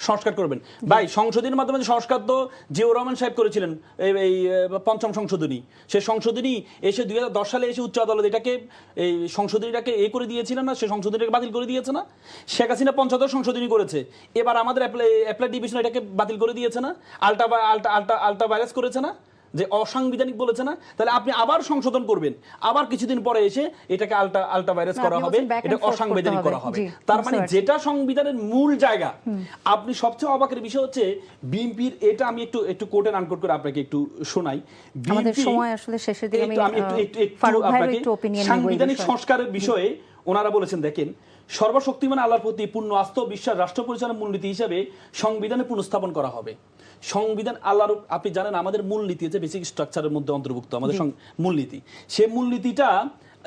সংস্কার করবেন। ভাই, সংশোধনীর মাধ্যমে সংস্কার তো জিয়াউর রহমান সাহেব করেছিলেন, এই 5ম সংশোধনী। সেই সংশোধনী এসে 2010 সালে এসে উচ্চ আদালত এটাকে এই সংশোধনীটাকে করে দিয়েছিলেন না, সেই সংশোধনীটাকে বাতিল করে দিয়েছে না। শেখ হাসিনা 75 সংশোধনী করেছে, এবার আমাদের অ্যাপ্লাই ডিভিশন এটাকে বাতিল করে দিয়েছে না, আলটা ভাইরাস করেছে না, যে অসাংবিধানিক বলেছে না। তাহলে আপনি আবার সংশোধন করবেন, আবার কিছুদিন পরে এসে এটাকে আলটা ভাইরাস করা হবে, এটা অসাংবিধানিক করা হবে। তার মানে যেটা সংবিধানের মূল জায়গা। আপনি সবচেয়ে অবাকের বিষয় হচ্ছে বিএনপির, এটা আমি একটু কোট এন্ড আনকোট করে আপনাকে একটু শোনাই। আমাদের সময় আসলে শেষের দিকে আমি একটু সাংবিধানিক সংস্কারের বিষয়ে ওনারা বলেছেন, দেখেন, সর্বশক্তিমান আল্লাহর প্রতি পূর্ণ আস্থা ও বিশ্বাস রাষ্ট্র পরিচালনার মূলনীতি হিসেবে সংবিধানে পুনঃস্থাপন করা হবে। সংবিধান আল্লাহর, আপনি জানেন আমাদের মূলনীতি আছে বেসিক স্ট্রাকচারের মধ্যে অন্তর্ভুক্ত আমাদের মূলনীতি। সেই মূলনীতিটা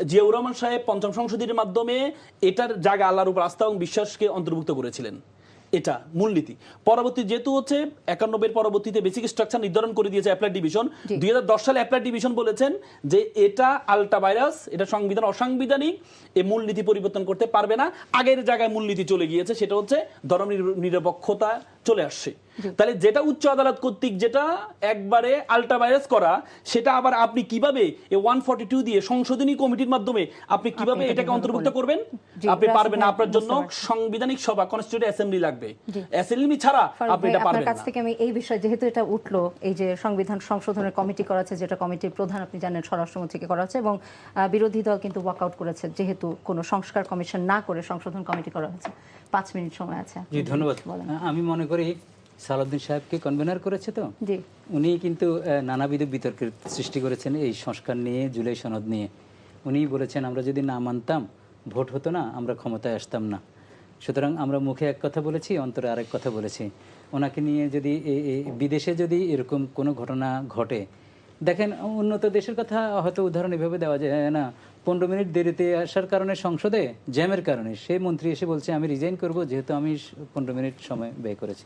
জিয়াউর রহমান সাহেব 5ম সংশোধনীর মাধ্যমে এটার জায়গা আল্লাহর উপর আস্থা এবং বিশ্বাসকে অন্তর্ভুক্ত করেছিলেন। এটা মূলনীতি। পরবর্তী যেহেতু হচ্ছে 91 পরবর্তীতে বেসিক স্ট্রাকচার নির্ধারণ করে দিয়েছে অ্যাপ্লাইড ডিভিশন। 2010 সালে অ্যাপ্লাইড ডিভিশন বলেছেন যে এটা আলটা ভাইরাস, এটা সংবিধান অসাংবিধানিক, এই মূলনীতি পরিবর্তন করতে পারবে না। আগের জায়গায় মূলনীতি চলে গিয়েছে, সেটা হচ্ছে ধর্মনিরপেক্ষতা চলে আসছে। তাহলে যেটা উচ্চ আদালত কর্তৃক যেটা একবারে আলটা ভাইরাস করা, সেটা আবার আপনি কিভাবে এই 142 দিয়ে সংশোধনী কমিটির মাধ্যমে আপনি কিভাবে এটাকে অন্তর্ভুক্ত করবেন? আপনি পারবেন না। আপনার জন্য সাংবিধানিক সভা, কনস্টিটিউয়েন্ট অ্যাসেম্বলি লাগবে। অ্যাসেম্বলি ছাড়া আপনি এটা পারবেন না। আপনার কাছ থেকে আমি এই বিষয়ে, যেহেতু এটা উঠলো, এই যে সংবিধান সংশোধনের কমিটি করা আছে, যেটা কমিটির প্রধান আপনি জানেন স্বরাষ্ট্রমন্ত্রীকে করা হচ্ছে, এবং বিরোধী দল কিন্তু ওয়াকআউট করেছে যেহেতু কোনো সংস্কার কমিশন না করে সংশোধন কমিটি করা হয়েছে। 5 মিনিট সময় আছে। জি, ধন্যবাদ। আমি মনে করি সালাউদ্দিন সাহেবকে কনভেনার করেছে, তো উনি কিন্তু নানাবিধ বিতর্কের সৃষ্টি করেছেন এই সংস্কার নিয়ে, জুলাই সনদ নিয়ে। উনি বলেছেন আমরা যদি না মানতাম ভোট হতো না, আমরা ক্ষমতায় আসতাম না। সুতরাং আমরা মুখে এক কথা বলেছি, অন্তরে আরেক কথা বলেছি। ওনাকে নিয়ে যদি বিদেশে যদি এরকম কোনো ঘটনা ঘটে, দেখেন উন্নত দেশের কথা হয়তো উদাহরণ এভাবে দেওয়া যায় না, 15 মিনিট দেরিতে আসার কারণে সংসদে জ্যামের কারণে সেই মন্ত্রী এসে বলছে আমি রিজাইন করব, যেহেতু আমি 15 মিনিট সময় ব্যয় করেছি।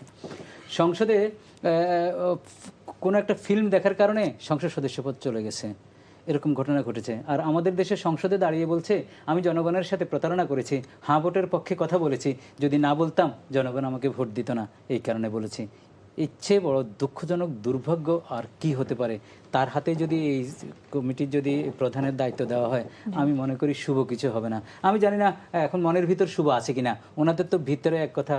সংসদে কোনো একটা ফিল্ম দেখার কারণে সংসদ সদস্যপদ চলে গেছে, এরকম ঘটনা ঘটেছে। আর আমাদের দেশের সংসদে দাঁড়িয়ে বলছে আমি জনগণের সাথে প্রতারণা করেছি, হ্যাঁ ভোটের পক্ষে কথা বলেছি, যদি না বলতাম জনগণ আমাকে ভোট দিত না, এই কারণে বলেছি। ইচ্ছে বড় দুঃখজনক, দুর্ভাগ্য আর কি হতে পারে। তার হাতে যদি এই কমিটির যদি প্রধানের দায়িত্ব দেওয়া হয়, আমি মনে করি শুভ কিছু হবে না। আমি জানি না এখন মনের ভিতর শুভ আছে কিনা, ওনাদের তো ভিতরে এক কথা,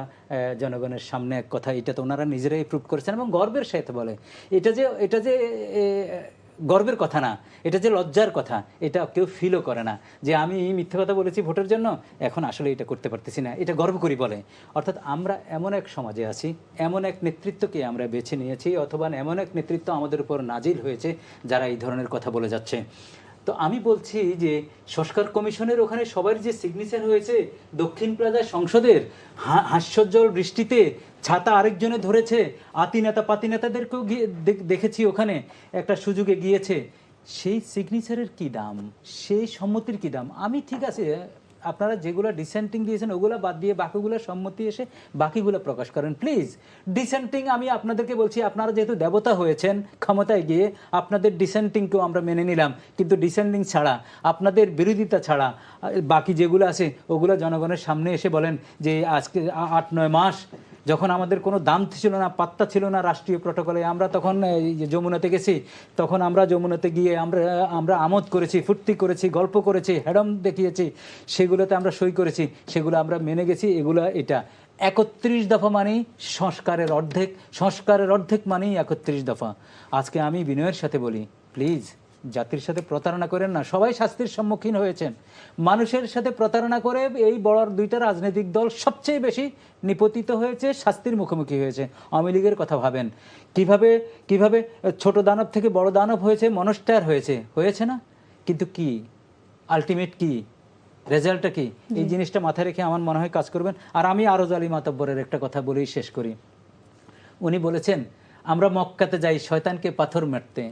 জনগণের সামনে এক কথা, এটা তো ওনারা নিজেরাই প্রুভ করেছেন এবং গর্বের সাথে বলে। এটা যে গর্বের কথা না, এটা যে লজ্জার কথা, এটা কেউ ফিলও করে না যে আমি মিথ্যা কথা বলেছি ভোটের জন্য, এখন আসলে এটা করতে পারতেছি না, এটা গর্ব করি বলে। অর্থাৎ আমরা এমন এক সমাজে আছি, এমন এক নেতৃত্বকে আমরা বেছে নিয়েছি, অথবা এমন এক নেতৃত্ব আমাদের উপর নাজিল হয়েছে যারা এই ধরনের কথা বলে যাচ্ছে। তো আমি বলছি যে সংস্কার কমিশনের ওখানে সবার যে সিগনেচার হয়েছে, দক্ষিণ প্লাজা সংসদের হাস্যোজ্জ্বল বৃষ্টিতে ছাতা আরেকজনে ধরেছে, আতি নেতা পাতি নেতাদেরকেও দেখেছি ওখানে একটা সুযোগে গিয়েছে, সেই সিগনেচারের কি দাম, সেই সম্মতির কি দাম? আমি ঠিক আছে, আপনারা যেগুলো ডিসেন্টিং দিয়েছেন ওগুলো বাদ দিয়ে বাকিগুলো সম্মতি এসে বাকিগুলো প্রকাশ করেন প্লিজ। ডিসেন্টিং আমি আপনাদেরকে বলছি, আপনারা যেহেতু দেবতা হয়েছেন ক্ষমতায় গিয়ে, আপনাদের ডিসেন্টিংকেও আমরা মেনে নিলাম, কিন্তু ডিসেন্টিং ছাড়া, আপনাদের বিরোধিতা ছাড়া বাকি যেগুলো আছে ওগুলো জনগণের সামনে এসে বলেন যে আজকে 8-9 মাস যখন আমাদের কোনো দাম ছিল না, পাত্তা ছিল না রাষ্ট্রীয় প্রটোকলে, আমরা তখন যমুনাতে গেছি, তখন আমরা যমুনাতে গিয়ে আমরা আমোদ করেছি, ফুর্তি করেছি, গল্প করেছি, হ্যাডম দেখিয়েছি, সেগুলোতে আমরা সই করেছি, সেগুলো আমরা মেনে গেছি। এগুলো এটা 31 দফা মানেই সংস্কারের অর্ধেক মানেই 31 দফা। আজকে আমি বিনয়ের সাথে বলি, প্লিজ জাতির সাথে প্রতারণা করেন না। সবাই শাস্তির সম্মুখীন হয়েছেন, মানুষের সাথে প্রতারণা করে এই বড় দুইটা রাজনৈতিক দল সবচেয়ে বেশি নিপতিত হয়েছে, শাস্তির মুখোমুখি হয়েছে। আওয়ামী লীগের কথা ভাবেন, কিভাবে ছোট দানব থেকে বড় দানব হয়েছে, মনস্টার হয়েছে না? কিন্তু কি আলটিমেট কি রেজাল্টটা কি, এই জিনিসটা মাথায় রেখে আমার মনে হয় কাজ করবেন। আর আমি আরজ আলী মাতব্বরের একটা কথা বলেই শেষ করি। উনি বলেছেন আমরা মক্কাতে যাই শয়তানকে পাথর মারতে।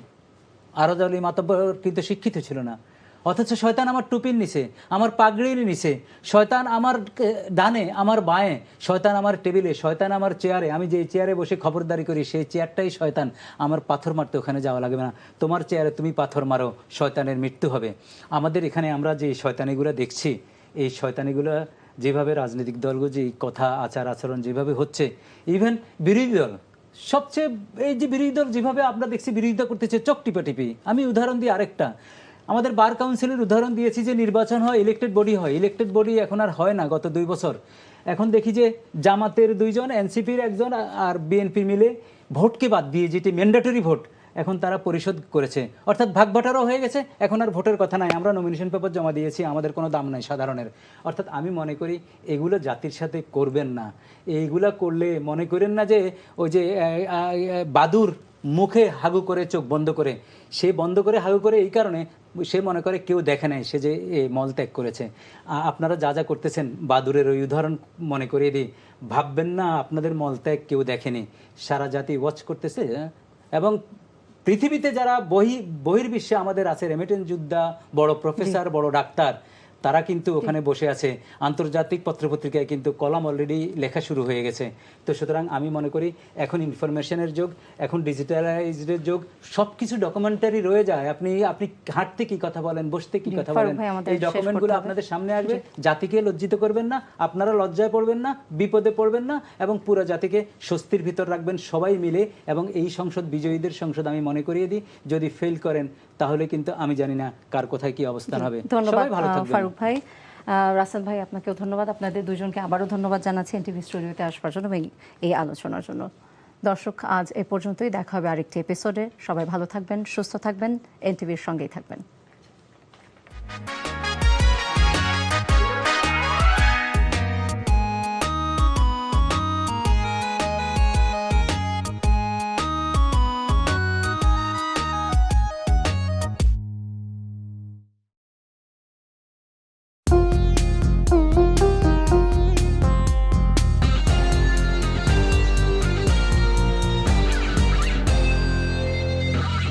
আরজ আলী মাতব্বর কিন্তু শিক্ষিত ছিল না, অথচ শয়তান আমার টুপির নিচে, আমার পাগড়ির নিচে, শয়তান আমার ডানে, আমার বাঁয়ে, শয়তান আমার টেবিলে, শয়তান আমার চেয়ারে, আমি যে চেয়ারে বসে খবরদারি করি সেই চেয়ারটাই শয়তান। আমার পাথর মারতে ওখানে যাওয়া লাগবে না, তোমার চেয়ারে তুমি পাথর মারো, শয়তানের মৃত্যু হবে। আমাদের এখানে আমরা যে শয়তানিগুলো দেখছি, এই শয়তানিগুলো যেভাবে রাজনৈতিক দলগুলো যে কথা আচার আচরণ যেভাবে হচ্ছে, ইভেন বিরোধী দল, সবচেয়ে এই যে বিরোধী দল যেভাবে আমরা দেখছি বিরোধিতা করতেছে চোখ টিপাটিপি। আমি উদাহরণ দিই আরেকটা, আমাদের বার কাউন্সিলের উদাহরণ দিয়েছি যে নির্বাচন হয়, ইলেকটেড বডি হয়, ইলেকটেড বডি এখন আর হয় না গত 2 বছর। এখন দেখি যে জামাতের 2 জন, এনসিপির 1 জন আর বিএনপি মিলে ভোটকে বাদ দিয়ে, যেটি ম্যান্ডেটরি ভোট, এখন তারা পরিশোধ করেছে, অর্থাৎ ভাগবাটারও হয়ে গেছে, এখন আর ভোটের কথা নাই। আমরা নমিনেশন পেপার জমা দিয়েছি, আমাদের কোনো দাম নাই সাধারণের। অর্থাৎ আমি মনে করি এগুলো জাতির সাথে করবেন না। এইগুলা করলে মনে করেন না যে ওই যে বাদুর মুখে হাগু করে চোখ বন্ধ করে, সে বন্ধ করে হাগু করে এই কারণে সে মনে করে কেউ দেখে নাই সে যে মল ত্যাগ করেছে। আপনারা যা যা করতেছেন বাদুরের ওই উদাহরণ মনে করিয়ে দিই, ভাববেন না আপনাদের মল ত্যাগ কেউ দেখেনি, সারা জাতি ওয়াচ করতেছে। এবং পৃথিবীতে যারা বহির্বিশ্বে আমাদের আছে, রেমিটেন্স যোদ্ধা, বড় প্রফেসর, বড় ডাক্তার, তারা কিন্তু ওখানে বসে আছে। আন্তর্জাতিক পত্রপত্রিকায় কিন্তু কলাম অলরেডি লেখা শুরু হয়ে গেছে। তো সুতরাং আমি মনে করি এখন ইনফরমেশনের যুগ, এখন ডিজিটালাইজডের যুগ, সবকিছু ডকুমেন্টারি রয়ে যায়। আপনি হাঁটতে কি কথা বলেন, বসতে কি কথা বলেন, এই ডকুমেন্টগুলো আপনাদের সামনে আসবে। জাতিকে লজ্জিত করবেন না, আপনারা লজ্জায় পড়বেন না, বিপদে পড়বেন না, এবং পুরো জাতিকে স্বস্তির ভিতর রাখবেন সবাই মিলে। এবং এই সংসদ বিজয়ীদের সংসদ আমি মনে করিয়ে দিই, যদি ফেল করেন তাহলে কিন্তু আমি জানি না কার কোথায় কি অবস্থান হবে। সবাই ভালো থাকবেন। ফারুক ভাই, রাসেল ভাই, আপনাকেও ধন্যবাদ। আপনাদের দুজনকে আবারও ধন্যবাদ জানাচ্ছি এনটিভি স্টুডিওতে আসবার জন্য এবং এই আলোচনার জন্য। দর্শক, আজ এ পর্যন্তই, দেখা হবে আরেকটি এপিসোডে। সবাই ভালো থাকবেন, সুস্থ থাকবেন, এনটিভির সঙ্গেই থাকবেন।